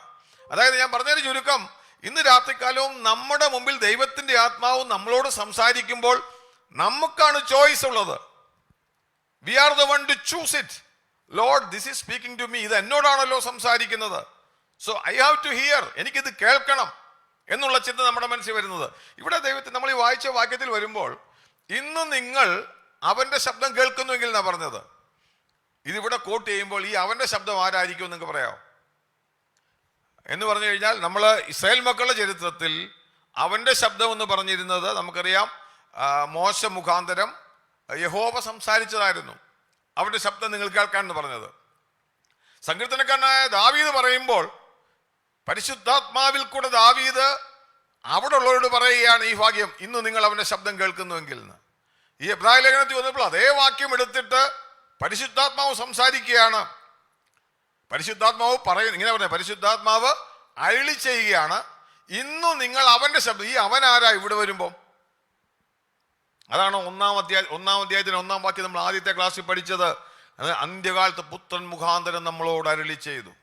അതായത് ഞാൻ പറഞ്ഞതിന് ചുരുക്കം, ഇന്ന് രാത്രികാലവും നമ്മുടെ മുമ്പിൽ ദൈവത്തിന്റെ ആത്മാവ് നമ്മളോട് സംസാരിക്കുമ്പോൾ നമുക്കാണ് ചോയ്സ് ഉള്ളത്. We are the one to choose it. Lord, this is speaking to me. ഇത് എന്നോടാണല്ലോ സംസാരിക്കുന്നത്. So I have to hear. എനിക്കിത് കേൾക്കണം എന്നുള്ള ചിന്ത നമ്മുടെ മനസ്സിൽ വരുന്നത്. ഇവിടെ ദൈവത്തിൽ നമ്മൾ ഈ വായിച്ച വാക്യത്തിൽ വരുമ്പോൾ, ഇന്ന് നിങ്ങൾ അവന്റെ ശബ്ദം കേൾക്കുന്നുവെങ്കിൽ എന്നാ പറഞ്ഞത്. ഇതിവിടെ കോട്ട് ചെയ്യുമ്പോൾ ഈ അവന്റെ ശബ്ദം ആരായിരിക്കും നിങ്ങൾക്ക് പറയാമോ? എന്ന് പറഞ്ഞു കഴിഞ്ഞാൽ, നമ്മൾ ഇസ്രായേൽ മക്കളുടെ ചരിത്രത്തിൽ അവന്റെ ശബ്ദം എന്ന് പറഞ്ഞിരുന്നത് നമുക്കറിയാം, മോശ മുഖാന്തരം യഹോവ സംസാരിച്ചതായിരുന്നു. അവന്റെ ശബ്ദം നിങ്ങൾ കേൾക്കാൻ എന്ന് പറഞ്ഞത്. സങ്കീർത്തനക്കാരനായ ദാവീദ് പറയുമ്പോൾ, പരിശുദ്ധാത്മാവിൽ കൂടെ ദാവീദ് അവിടെ ഉള്ളവരോട് പറയുകയാണ് ഈ വാക്യം, ഇന്ന് നിങ്ങൾ അവന്റെ ശബ്ദം കേൾക്കുന്നുവെങ്കിൽ എന്ന്. ഈ എബ്രായ ലേഖനത്തിൽ വന്നപ്പോൾ അതേ വാക്യം എടുത്തിട്ട് പരിശുദ്ധാത്മാവ് സംസാരിക്കുകയാണ്. പരിശുദ്ധാത്മാവ് ഇങ്ങനെ പറഞ്ഞ, പരിശുദ്ധാത്മാവ് അരുളി ചെയ്യുകയാണ്, ഇന്നു നിങ്ങൾ അവന്റെ ശബ്ദം. ഈ അവൻ ആരാ ഇവിടെ വരുമ്പോ? അതാണ് ഒന്നാം അധ്യായത്തിന് 1-ാം വാക്യം നമ്മൾ ആദ്യത്തെ ക്ലാസ്സിൽ പഠിച്ചത്. അന്ത്യകാലത്ത് പുത്രൻ മുഖാന്തരം നമ്മളോട് അരുളി ചെയ്തു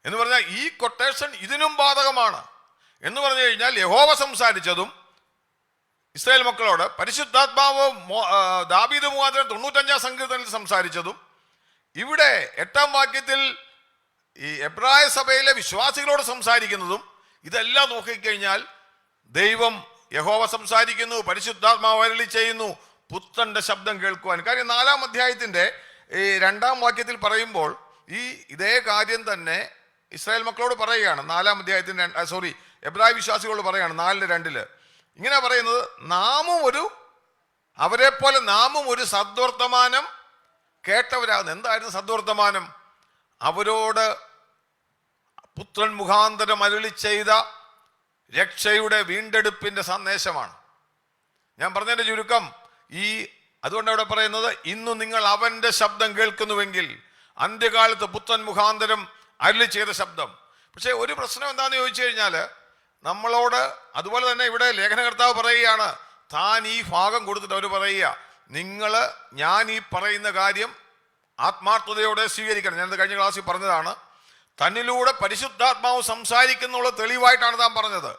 എന്ന് പറഞ്ഞാൽ ഈ കൊട്ടേഷൻ ഇതിനും ബാധകമാണ്. എന്ന് പറഞ്ഞു കഴിഞ്ഞാൽ, യഹോവ സംസാരിച്ചതും ഇസ്രായേൽ മക്കളോട്, പരിശുദ്ധാത്മാവ് ദാവീദ് മുഖാന്തരം 95-ാം സങ്കീർത്തനത്തിൽ സംസാരിച്ചതും, ഇവിടെ 8-ാം വാക്യത്തിൽ ഈ എബ്രായ സഭയിലെ വിശ്വാസികളോട് സംസാരിക്കുന്നതും, ഇതെല്ലാം നോക്കിക്കഴിഞ്ഞാൽ ദൈവം യഹോവ സംസാരിക്കുന്നു, പരിശുദ്ധാത്മാവ് അരുളി ചെയ്യുന്നു, പുത്രന്റെ ശബ്ദം കേൾക്കുവാൻ. കാര്യം 4-ാം അധ്യായത്തിന്റെ ഈ 2-ാം വാക്യത്തിൽ പറയുമ്പോൾ ഇതേ കാര്യം തന്നെ ഇസ്രായേൽ മക്കളോട് പറയുകയാണ്. 4-ാം അധ്യായത്തിന്റെ എബ്രായ വിശ്വാസികളോട് പറയുകയാണ് 4:2 ഇങ്ങനെ പറയുന്നത്, അവരെ പോലെ നാമും ഒരു സദ്വർത്തമാനം കേട്ടവരാകുന്നു. എന്തായിരുന്നു സദ്വർത്തമാനം? അവരോട് പുത്രൻ മുഖാന്തരം അരുളി ചെയ്ത രക്ഷയുടെ വീണ്ടെടുപ്പിന്റെ സന്ദേശമാണ്. ഞാൻ പറഞ്ഞതിന്റെ ചുരുക്കം, അതുകൊണ്ട് അവിടെ പറയുന്നത്, ഇന്നു നിങ്ങൾ അവന്റെ ശബ്ദം കേൾക്കുന്നുവെങ്കിൽ, അന്ത്യകാലത്ത് പുത്രൻ മുഖാന്തരം അരുളി ചെയ്ത ശബ്ദം. പക്ഷെ ഒരു പ്രശ്നം എന്താണെന്ന് ചോദിച്ചു കഴിഞ്ഞാൽ, നമ്മളോട് അതുപോലെ തന്നെ ഇവിടെ ലേഖനകർത്താവ് പറയുകയാണ്, താൻ ഈ ഭാഗം കൊടുത്തിട്ട് അവർ പറയുക, ഞാൻ ഈ പറയുന്ന കാര്യം ആത്മാർത്ഥതയോടെ സ്വീകരിക്കണം. ഞാനത് കഴിഞ്ഞ ക്ലാസ്സിൽ പറഞ്ഞതാണ്. തന്നിലൂടെ പരിശുദ്ധാത്മാവ് സംസാരിക്കുന്നുള്ള തെളിവായിട്ടാണ് താൻ പറഞ്ഞത്.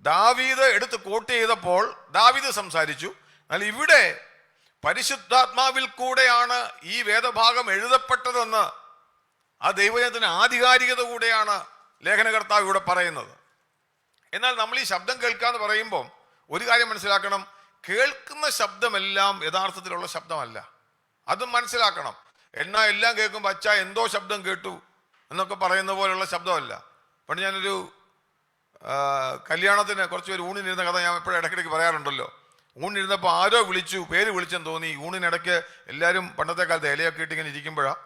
ദാവീദ് എടുത്ത് കോട്ട് ചെയ്തപ്പോൾ ദാവീദ് സംസാരിച്ചു. എന്നാൽ ഇവിടെ പരിശുദ്ധാത്മാവിൽ കൂടെയാണ് ഈ വേദഭാഗം എഴുതപ്പെട്ടതെന്ന്, ആ ദൈവജനത്തിന് ആധികാരികത കൂടെയാണ് ലേഖനകർത്താവ് ഇവിടെ പറയുന്നത്. എന്നാൽ നമ്മൾ ഈ ശബ്ദം കേൾക്കാന്ന് പറയുമ്പോൾ ഒരു കാര്യം മനസ്സിലാക്കണം, കേൾക്കുന്ന ശബ്ദമെല്ലാം യഥാർത്ഥത്തിലുള്ള ശബ്ദമല്ല. അതും മനസ്സിലാക്കണം. എന്നാ എല്ലാം കേൾക്കുമ്പോൾ അച്ഛാ എന്തോ ശബ്ദം കേട്ടു എന്നൊക്കെ പറയുന്ന പോലുള്ള ശബ്ദമല്ല. പണ്ട് ഞാനൊരു കല്യാണത്തിന് കുറച്ച് പേര് ഊണിനിരുന്ന കഥ ഞാൻ എപ്പോഴും ഇടയ്ക്കിടയ്ക്ക് പറയാറുണ്ടല്ലോ. ഊണിരുന്നപ്പോൾ ആരോ വിളിച്ചു, പേര് വിളിച്ചെന്ന് തോന്നി. ഊണിനിടയ്ക്ക് എല്ലാവരും പണ്ടത്തെ കാലത്ത് ഇലയൊക്കെ ഇട്ട് ഇങ്ങനെ ഇരിക്കുമ്പോഴാണ്,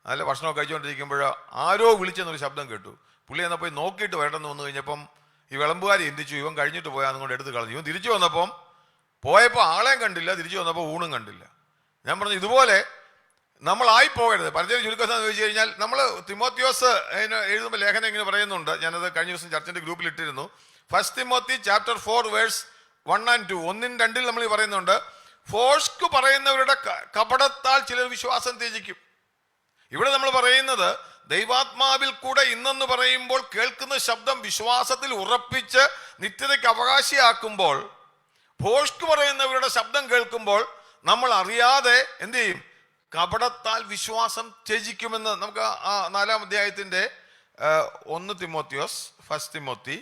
നല്ല ഭക്ഷണമൊക്കെ കഴിച്ചുകൊണ്ടിരിക്കുമ്പോഴാണ് ആരോ വിളിച്ചെന്നൊരു ശബ്ദം കേട്ടു. പുള്ളി എന്നാൽ പോയി നോക്കിയിട്ട് വരണമെന്ന് വന്നു കഴിഞ്ഞപ്പം ഈ വിളമ്പുകാരി ചിന്തിച്ചു ഇവൻ കഴിഞ്ഞിട്ട് പോയാൽ കൊണ്ട് എടുത്ത് കളഞ്ഞു. ഇവൻ തിരിച്ചു വന്നപ്പം പോയപ്പോൾ ആളെയും കണ്ടില്ല, തിരിച്ചു വന്നപ്പോൾ ഊണും കണ്ടില്ല. ഞാൻ പറഞ്ഞു ഇതുപോലെ നമ്മളായി പോകരുത്. പരിചയം ചുരുക്കം എന്ന് ചോദിച്ചു കഴിഞ്ഞാൽ നമ്മൾ തിമോത്തിയോസ് എഴുതുമ്പോൾ ലേഖനം ഇങ്ങനെ പറയുന്നുണ്ട്. ഞാനത് കഴിഞ്ഞ ദിവസം ചർച്ചിന്റെ ഗ്രൂപ്പിൽ ഇട്ടിരുന്നു. 1 തിമോത്തി chapter 4 verse 1 and 2 1 2 നമ്മൾ പറയുന്നുണ്ട്, ഫോഷ്ക്ക് പറയുന്നവരുടെ കപടത്താൽ ചിലർ വിശ്വാസം ത്യജിക്കും. ഇവിടെ നമ്മൾ പറയുന്നത് ദൈവാത്മാവിൽ കൂടെ ഇന്നെന്ന് പറയുമ്പോൾ കേൾക്കുന്ന ശബ്ദം വിശ്വാസത്തിൽ ഉറപ്പിച്ച് നിത്യതയ്ക്ക് അവകാശിയാക്കുമ്പോൾ, ഫോഷ്ക്ക് പറയുന്നവരുടെ ശബ്ദം കേൾക്കുമ്പോൾ നമ്മൾ അറിയാതെ എന്ത് ചെയ്യും? കപടത്താൽ വിശ്വാസം ത്യജിക്കുമെന്ന് നമുക്ക് ആ 4-ാം അധ്യായത്തിന്റെ 1 തിമോത്തിയോസ് 1 തിമോത്തി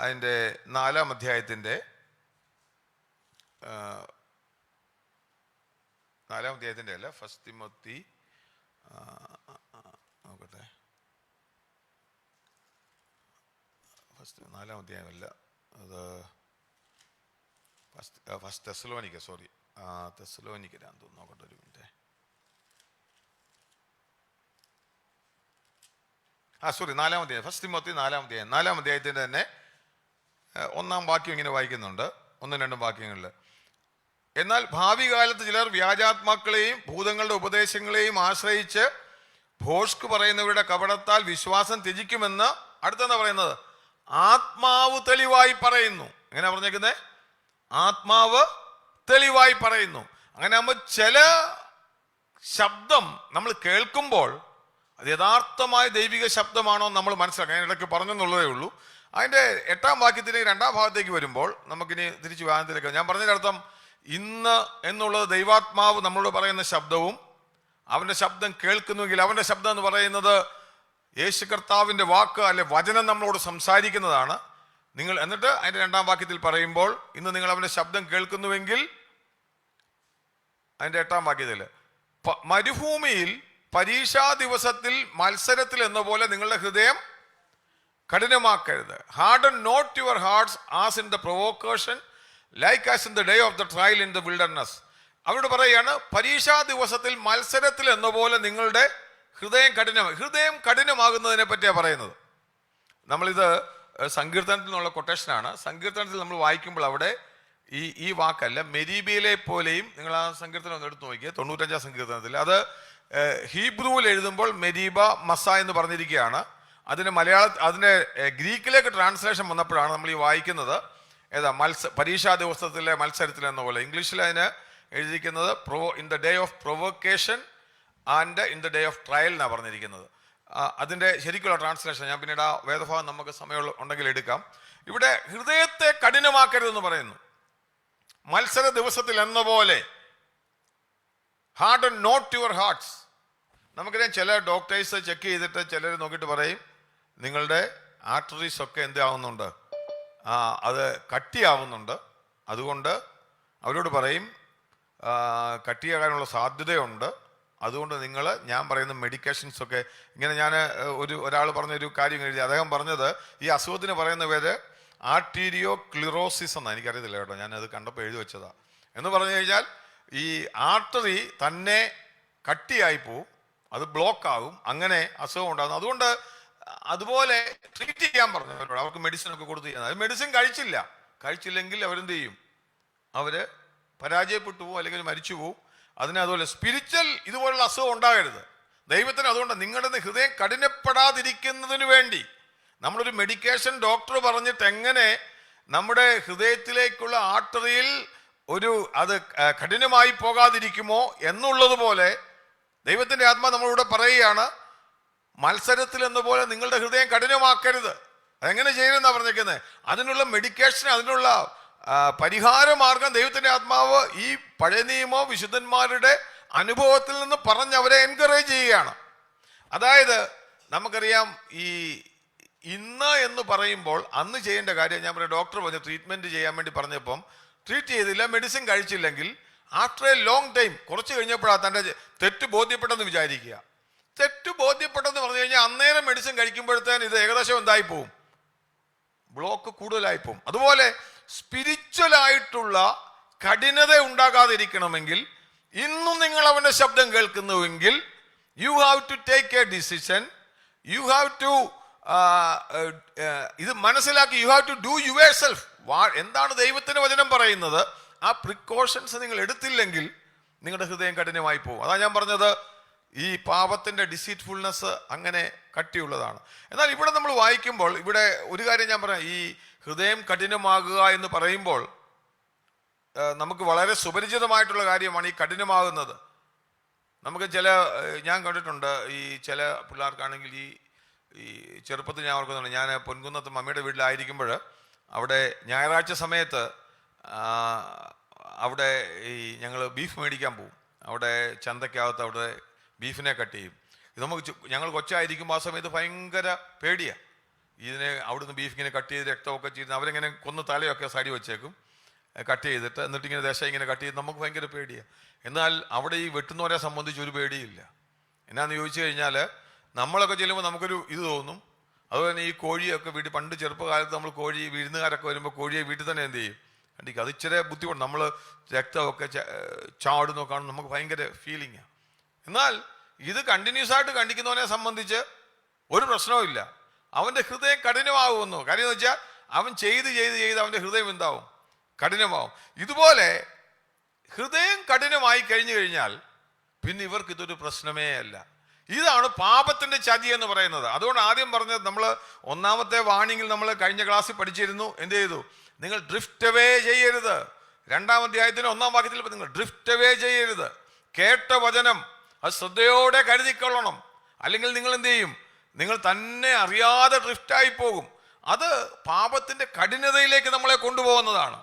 അതിൻ്റെ 4-ാം അധ്യായത്തിന്റെ 4-ാം അധ്യായത്തിന്റെ അല്ല 1 തിമോത്തി നോക്കട്ടെ, 4-ാം അധ്യായമല്ല, അത് ഫസ്റ്റ് തെസ്സലോനിക്ക, സോറി തെസ്സലോനിക്കരാന്ന് തോന്നുന്നു. നോക്കട്ടെ ഒരു മിനിറ്റ്. സോറി 4-ാം അധ്യായം, 1 തിമോത്തി 4-ാം അധ്യായം 4-ാം അധ്യായത്തിന്റെ തന്നെ 1-ാം വാക്യം ഇങ്ങനെ വായിക്കുന്നുണ്ട്, 1-2 വാക്യങ്ങളിൽ. എന്നാൽ ഭാവി കാലത്ത് ചിലർ വ്യാജാത്മാക്കളെയും ഭൂതങ്ങളുടെ ഉപദേശങ്ങളെയും ആശ്രയിച്ച് ഭോഷ്ക് പറയുന്നവരുടെ കപടത്താൽ വിശ്വാസം ത്യജിക്കുമെന്ന് അടുത്തെന്താ പറയുന്നത്? ആത്മാവ് തെളിവായി പറയുന്നു. എങ്ങനെയാ പറഞ്ഞേക്കുന്നത്? ആത്മാവ് തെളിവായി പറയുന്നു. അങ്ങനെ ആകുമ്പോൾ ചില ശബ്ദം നമ്മൾ കേൾക്കുമ്പോൾ അത് യഥാർത്ഥമായ ദൈവിക ശബ്ദമാണോ നമ്മൾ മനസ്സിലാക്കാം. ഞാൻ ഇടയ്ക്ക് പറഞ്ഞെന്നുള്ളതേ ഉള്ളൂ. അതിൻ്റെ 8-ാം വാക്യത്തിന് 2-ാം ഭാഗത്തേക്ക് വരുമ്പോൾ നമുക്കിനി തിരിച്ച് വാഹനത്തിലേക്ക്, ഞാൻ പറഞ്ഞതിനർത്ഥം ഇന്ന് എന്നുള്ളത് ദൈവാത്മാവ് നമ്മളോട് പറയുന്ന ശബ്ദവും അവൻ്റെ ശബ്ദം കേൾക്കുന്നുവെങ്കിൽ അവൻ്റെ ശബ്ദം എന്ന് പറയുന്നത് യേശു കർത്താവിൻ്റെ വാക്ക് അല്ലെ വചനം നമ്മളോട് സംസാരിക്കുന്നതാണ്. നിങ്ങൾ എന്നിട്ട് അതിൻ്റെ 2-ാം വാക്യത്തിൽ പറയുമ്പോൾ ഇന്ന് നിങ്ങൾ അവൻ്റെ ശബ്ദം കേൾക്കുന്നുവെങ്കിൽ, അതിൻ്റെ 8-ാം വാക്യത്തിൽ മരുഭൂമിയിൽ പരീക്ഷാ ദിവസത്തിൽ മത്സരത്തിൽ എന്ന പോലെ നിങ്ങളുടെ ഹൃദയം കഠിനമാക്കരുത്. Harden not your hearts as in the provocation like as in the day of the trial in the wilderness. അവരോട് പറയുകയാണ്, പരീക്ഷാ ദിവസത്തിൽ മത്സരത്തിൽ എന്ന പോലെ നിങ്ങളുടെ ഹൃദയം കഠിനമാകുന്നതിനെ പറ്റിയാണ് പറയുന്നത്. നമ്മളിത് സങ്കീർത്തനത്തിൽ നിന്നുള്ള കൊട്ടേഷനാണ്. സങ്കീർത്തനത്തിൽ നമ്മൾ വായിക്കുമ്പോൾ അവിടെ ഈ വാക്കല്ല, മെരീബയിലെ പോലെയും, നിങ്ങൾ ആ സങ്കീർത്തനം ഒന്ന് എടുത്ത് നോക്കിയേ, 95-ാം സങ്കീർത്തനത്തിൽ അത് ഹീബ്രുവിൽ എഴുതുമ്പോൾ മെരീബ മസ എന്ന് പറഞ്ഞിരിക്കുകയാണ്. അതിൻ്റെ ഗ്രീക്കിലേക്ക് ട്രാൻസ്ലേഷൻ വന്നപ്പോഴാണ് നമ്മൾ ഈ വായിക്കുന്നത് ഏതാ പരീക്ഷാ ദിവസത്തിലെ മത്സരത്തിൽ എന്ന പോലെ. ഇംഗ്ലീഷിൽ അതിന് എഴുതിയിരിക്കുന്നത് in the day of provocation and in the day of trial എന്നാണ് പറഞ്ഞിരിക്കുന്നത്. അതിൻ്റെ ശരിക്കുള്ള ട്രാൻസ്ലേഷൻ ഞാൻ പിന്നീട് ആ വേദഭാഗം നമുക്ക് സമയം ഉണ്ടെങ്കിൽ എടുക്കാം. ഇവിടെ ഹൃദയത്തെ കഠിനമാക്കരുതെന്ന് പറയുന്നു. മത്സര ദിവസത്തിൽ എന്ന പോലെ ഹാർഡൻ നോട്ട് യുവർ ഹാർട്ട്സ്. നമുക്കറിയാം, ചില ഡോക്ടേഴ്സ് ചെക്ക് ചെയ്തിട്ട് ചിലർ നോക്കിയിട്ട് പറയും നിങ്ങളുടെ ആർട്ടറീസ് ഒക്കെ എന്താവുന്നുണ്ട്, അത് കട്ടിയാവുന്നുണ്ട്. അതുകൊണ്ട് അവരോട് പറയും കട്ടിയാകാനുള്ള സാധ്യതയുണ്ട്. അതുകൊണ്ട് ഞാൻ പറയുന്ന മെഡിക്കേഷൻസ് ഒക്കെ ഇങ്ങനെ, ഞാൻ ഒരാൾ പറഞ്ഞൊരു കാര്യം എഴുതി. അദ്ദേഹം പറഞ്ഞത് ഈ അസുഖത്തിന് പറയുന്ന പേര് ആർട്ടീരിയോ ക്ലിറോസിസ് എന്നാണ്. എനിക്കറിയത്തില്ല കേട്ടോ, ഞാനത് കണ്ടപ്പോൾ എഴുതി വെച്ചതാ. എന്ന് പറഞ്ഞു കഴിഞ്ഞാൽ ഈ ആർട്ടറി തന്നെ കട്ടിയായി പോവും, അത് ബ്ലോക്ക് ആകും, അങ്ങനെ അസുഖം ഉണ്ടാകും. അതുകൊണ്ട് അതുപോലെ ട്രീറ്റ് ചെയ്യാൻ പറഞ്ഞു അവരോട്. അവർക്ക് മെഡിസിൻ ഒക്കെ കൊടുത്ത് ചെയ്യുന്നത്. അത് മെഡിസിൻ കഴിച്ചില്ലെങ്കിൽ അവരെന്ത് ചെയ്യും? അവര് പരാജയപ്പെട്ടു പോകും, അല്ലെങ്കിൽ മരിച്ചു പോകും. അതുപോലെ സ്പിരിച്വൽ ഇതുപോലുള്ള അസുഖം ഉണ്ടാകരുത് ദൈവത്തിന്. അതുകൊണ്ട് നിങ്ങളുടെ ഹൃദയം കഠിനപ്പെടാതിരിക്കുന്നതിന് വേണ്ടി നമ്മളൊരു മെഡിക്കേഷൻ ഡോക്ടർ പറഞ്ഞിട്ട് എങ്ങനെ നമ്മുടെ ഹൃദയത്തിലേക്കുള്ള ആർട്ടറിയിൽ അത് കഠിനമായി പോകാതിരിക്കുമോ എന്നുള്ളതുപോലെ ദൈവത്തിന്റെ ആത്മാ നമ്മളിവിടെ പറയുകയാണ്, മത്സരത്തിൽ എന്ന പോലെ നിങ്ങളുടെ ഹൃദയം കഠിനമാക്കരുത്. അതെങ്ങനെ ചെയ്യണമെന്നാണ് പറഞ്ഞേക്കുന്നത്. അതിനുള്ള മെഡിക്കേഷൻ, അതിനുള്ള പരിഹാര മാർഗം ദൈവത്തിന്റെ ആത്മാവ് ഈ പഴയ നിയമ വിശുദ്ധന്മാരുടെ അനുഭവത്തിൽ നിന്ന് പറഞ്ഞ് അവരെ എൻകറേജ് ചെയ്യുകയാണ്. അതായത് നമുക്കറിയാം, ഈ ഇന്ന് എന്ന് പറയുമ്പോൾ അന്ന് ചെയ്യേണ്ട കാര്യം ഞാൻ പറയാം. ഡോക്ടർ പറഞ്ഞു ട്രീറ്റ്മെന്റ് ചെയ്യാൻ വേണ്ടി പറഞ്ഞപ്പം ട്രീറ്റ് ചെയ്തില്ല, മെഡിസിൻ കഴിച്ചില്ലെങ്കിൽ ആഫ്റ്റർ എ ലോങ് ടൈം, കുറച്ച് കഴിഞ്ഞപ്പോഴാണ് തൻ്റെ തെറ്റ് ബോധ്യപ്പെട്ടെന്ന് വിചാരിക്കുക. തെറ്റ് ബോധ്യപ്പെട്ടെന്ന് പറഞ്ഞു കഴിഞ്ഞാൽ അന്നേരം മെഡിസിൻ കഴിക്കുമ്പോഴത്തേന് ഇത് ഏകദേശം എന്തായി പോവും, ബ്ലോക്ക് കൂടുതലായി പോവും. അതുപോലെ സ്പിരിച്വലായിട്ടുള്ള കഠിനത ഉണ്ടാകാതിരിക്കണമെങ്കിൽ, ഇന്നും നിങ്ങൾ അവൻ്റെ ശബ്ദം കേൾക്കുന്നുവെങ്കിൽ, you have to take a decision. You have to ഇത് മനസ്സിലാക്കി, you have to do yourself. എന്താണ് ദൈവത്തിന്റെ വചനം പറയുന്നത്, ആ പ്രിക്കോഷൻസ് നിങ്ങൾ എടുത്തില്ലെങ്കിൽ നിങ്ങളുടെ ഹൃദയം കഠിനമായി പോകും. അതാണ് ഞാൻ പറഞ്ഞത്, ഈ പാപത്തിന്റെ ഡിസീറ്റ്ഫുൾനെസ് അങ്ങനെ കട്ടിയുള്ളതാണ്. എന്നാൽ ഇവിടെ നമ്മൾ വായിക്കുമ്പോൾ, ഇവിടെ ഒരു കാര്യം ഞാൻ പറയാം, ഈ ഹൃദയം കഠിനമാകുക എന്ന് പറയുമ്പോൾ നമുക്ക് വളരെ സുപരിചിതമായിട്ടുള്ള കാര്യമാണ് ഈ കഠിനമാകുന്നത്. നമുക്ക് ഞാൻ കണ്ടിട്ടുണ്ട്, ഈ ചില പിള്ളേർക്കാണെങ്കിൽ ഈ ചെറുപ്പത്തിൽ ഞാൻ ഓർക്കുന്നുണ്ട്, ഞാൻ പൊൻകുന്നത്ത് മമ്മിയുടെ വീട്ടിലായിരിക്കുമ്പോൾ അവിടെ ഞായറാഴ്ച സമയത്ത് അവിടെ ഈ ഞങ്ങൾ ബീഫ് മേടിക്കാൻ പോകും. അവിടെ ചന്തക്കകത്ത് അവിടെ ബീഫിനെ കട്ട് ചെയ്യും. ഇത് ഞങ്ങൾ കൊച്ചായിരിക്കുമ്പോൾ ആ സമയത്ത് ഭയങ്കര പേടിയാണ്. ഇതിനെ അവിടുന്ന് ബീഫ് ഇങ്ങനെ കട്ട് ചെയ്ത് രക്തമൊക്കെ ചെയ്ത് അവരിങ്ങനെ കൊന്ന് തലയൊക്കെ സൈഡിൽ വെച്ചേക്കും, കട്ട് ചെയ്തിട്ട്. എന്നിട്ട് ഇങ്ങനെ ദശ ഇങ്ങനെ കട്ട് ചെയ്ത് നമുക്ക് ഭയങ്കര പേടിയാണ്. എന്നാൽ അവിടെ ഈ വെട്ടുന്നവരെ സംബന്ധിച്ച് ഒരു പേടിയില്ല. എന്നാന്ന് ചോദിച്ചു കഴിഞ്ഞാൽ, നമ്മളൊക്കെ ചെല്ലുമ്പോൾ നമുക്കൊരു ഇത് തോന്നും. അതുപോലെ തന്നെ ഈ കോഴിയൊക്കെ വീട്ടിൽ, പണ്ട് ചെറുപ്പകാലത്ത് നമ്മൾ കോഴി വിരുന്നുകാരൊക്കെ വരുമ്പോൾ കോഴിയെ വീട്ടിൽ തന്നെ എന്ത് ചെയ്യും, കണ്ടിരിക്കും. അത് ഇച്ചിരി ബുദ്ധിമുട്ട്, നമ്മൾ രക്തമൊക്കെ ചാടുന്നൊക്കെ കാണും, നമുക്ക് ഭയങ്കര ഫീലിംഗാണ്. എന്നാൽ ഇത് കണ്ടിന്യൂസ് ആയിട്ട് കണ്ടിക്കുന്നവനെ സംബന്ധിച്ച് ഒരു പ്രശ്നവും. അവൻ്റെ ഹൃദയം കഠിനമാകുമെന്നോ. കാര്യം എന്ന് വെച്ചാൽ അവൻ ചെയ്ത് അവൻ്റെ ഹൃദയം എന്താവും, കഠിനമാവും. ഇതുപോലെ ഹൃദയം കഠിനമായി കഴിഞ്ഞു കഴിഞ്ഞാൽ പിന്നെ ഇവർക്ക് ഇതൊരു പ്രശ്നമേ അല്ല. ഇതാണ് പാപത്തിന്റെ ചതി എന്ന് പറയുന്നത്. അതുകൊണ്ട് ആദ്യം പറഞ്ഞത്, നമ്മൾ ഒന്നാമത്തെ വാണിങ്ങിൽ നമ്മൾ കഴിഞ്ഞ ക്ലാസ്സിൽ പഠിച്ചിരുന്നു, എന്ത് ചെയ്തു, നിങ്ങൾ ഡ്രിഫ്റ്റ് അവേ ചെയ്യരുത്. 2-ാം അധ്യായത്തിന് 1-ാം വാക്യത്തിൽ നിങ്ങൾ ഡ്രിഫ്റ്റ് അവേ ചെയ്യരുത്. കേട്ട വചനം അത് ശ്രദ്ധയോടെ കരുതിക്കൊള്ളണം, അല്ലെങ്കിൽ നിങ്ങൾ എന്ത് ചെയ്യും, നിങ്ങൾ തന്നെ അറിയാതെ ഡ്രിഫ്റ്റായി പോകും. അത് പാപത്തിന്റെ കഠിനതയിലേക്ക് നമ്മളെ കൊണ്ടുപോകുന്നതാണ്.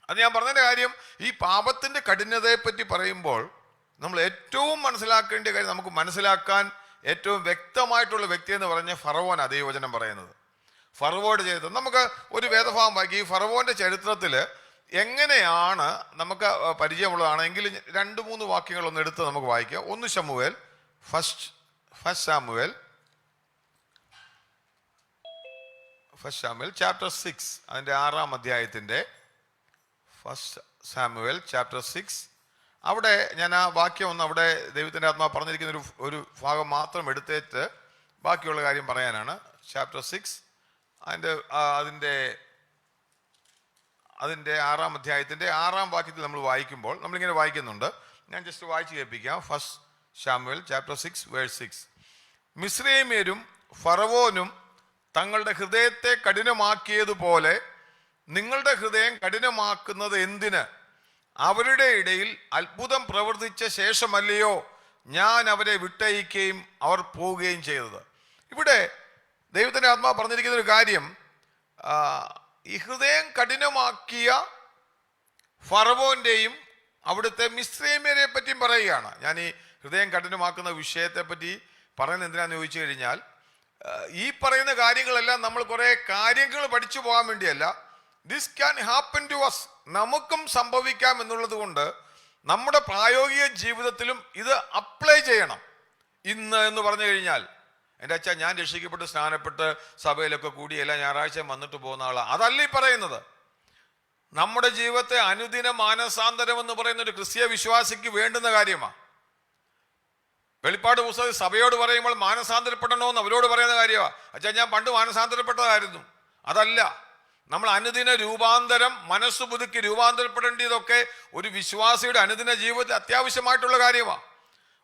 അത് ഞാൻ പറഞ്ഞതിന്റെ കാര്യം, ഈ പാപത്തിന്റെ കഠിനതയെ പറ്റി പറയുമ്പോൾ നമ്മൾ ഏറ്റവും മനസ്സിലാക്കേണ്ട കാര്യം, നമുക്ക് മനസ്സിലാക്കാൻ ഏറ്റവും വ്യക്തമായിട്ടുള്ള വ്യക്തി എന്ന് പറഞ്ഞ ഫറവോൻ. അതേ വചനം പറയുന്നത് ഫറവോയുടെ ചരിത്രം. നമുക്ക് ഒരു വേദഭാഗം വായിക്കും. ഈ ഫറവോന്റെ ചരിത്രത്തിൽ എങ്ങനെയാണ് നമുക്ക് പരിചയമുള്ളതാണെങ്കിൽ 2-3 വാക്യങ്ങൾ ഒന്ന് എടുത്ത് നമുക്ക് വായിക്കാം. 1 ശമൂവേൽ, ഫസ്റ്റ് സാമുവേൽ ചാപ്റ്റർ 6, അതിൻ്റെ 6-ാം അധ്യായത്തിൻ്റെ ഫസ്റ്റ് സാമുവേൽ ചാപ്റ്റർ 6. അവിടെ ഞാൻ ആ വാക്യം ഒന്ന്, അവിടെ ദൈവത്തിൻ്റെ ആത്മാവ് പറഞ്ഞിരിക്കുന്ന ഒരു ഭാഗം മാത്രം എടുത്തേറ്റ് ബാക്കിയുള്ള കാര്യം പറയാനാണ്. ചാപ്റ്റർ 6 അതിൻ്റെ 6-ാം അധ്യായത്തിൻ്റെ 6-ാം വാക്യത്തിൽ നമ്മൾ വായിക്കുമ്പോൾ നമ്മളിങ്ങനെ വായിക്കുന്നുണ്ട്. ഞാൻ ജസ്റ്റ് വായിച്ച് കേൾപ്പിക്കാം. ഫസ്റ്റ് ശമൂവേൽ ചാപ്റ്റർ 6 വേഴ്സ് 6. മിസ്രയീമ്യരും ഫറവോനും തങ്ങളുടെ ഹൃദയത്തെ കഠിനമാക്കിയതുപോലെ നിങ്ങളുടെ ഹൃദയം കഠിനമാക്കുന്നത് എന്തിന്? അവരുടെ ഇടയിൽ അത്ഭുതം പ്രവർത്തിച്ച ശേഷമല്ലയോ ഞാൻ അവരെ വിട്ടയക്കുകയും അവർ പോവുകയും ചെയ്തത്. ഇവിടെ ദൈവത്തിൻ്റെ ആത്മാവ് പറഞ്ഞിരിക്കുന്ന ഒരു കാര്യം, ഈ ഹൃദയം കഠിനമാക്കിയ ഫറവോന്റെയും അവിടുത്തെ മിസ്രയീമ്യരെ പറ്റിയും പറയുകയാണ്. ഞാൻ ഈ ഹൃദയം കഠിനമാക്കുന്ന വിഷയത്തെ പറ്റി പറയുന്നത് എന്തിനാന്ന് ചോദിച്ചു കഴിഞ്ഞാൽ, ഈ പറയുന്ന കാര്യങ്ങളെല്ലാം നമ്മൾ കുറെ കാര്യങ്ങൾ പഠിച്ചു പോകാൻ വേണ്ടിയല്ല. This can happen to us, നമുക്കും സംഭവിക്കാം എന്നുള്ളത് കൊണ്ട് നമ്മുടെ പ്രായോഗിക ജീവിതത്തിലും ഇത് അപ്ലൈ ചെയ്യണം. ഇന്ന് എന്ന് പറഞ്ഞു കഴിഞ്ഞാൽ, എൻ്റെ അച്ഛാ ഞാൻ രക്ഷിക്കപ്പെട്ട് സ്നാനപ്പെട്ട് സഭയിലൊക്കെ കൂടി എല്ലാ ഞായറാഴ്ചയും വന്നിട്ട് പോകുന്ന ആളാണ്, അതല്ല ഈ പറയുന്നത്. നമ്മുടെ ജീവിതത്തെ അനുദിന മാനസാന്തരം എന്ന് പറയുന്ന ഒരു ക്രിസ്തീയ വിശ്വാസിക്ക് വേണ്ടുന്ന കാര്യമാണ്. വെളിപ്പാട് പുസ്തകം സഭയോട് പറയുമ്പോൾ മാനസാന്തരപ്പെടണമെന്ന് അവരോട് പറയുന്ന കാര്യമാണ്. അച്ഛാ ഞാൻ പണ്ട് മാനസാന്തരപ്പെട്ടതായിരുന്നു, അതല്ല. നമ്മൾ അനുദിന രൂപാന്തരം, മനസ്സ് പുതുക്കി രൂപാന്തരപ്പെടേണ്ടതൊക്കെ ഒരു വിശ്വാസിയുടെ അനുദിന ജീവിതത്തിൽ അത്യാവശ്യമായിട്ടുള്ള കാര്യമാണ്.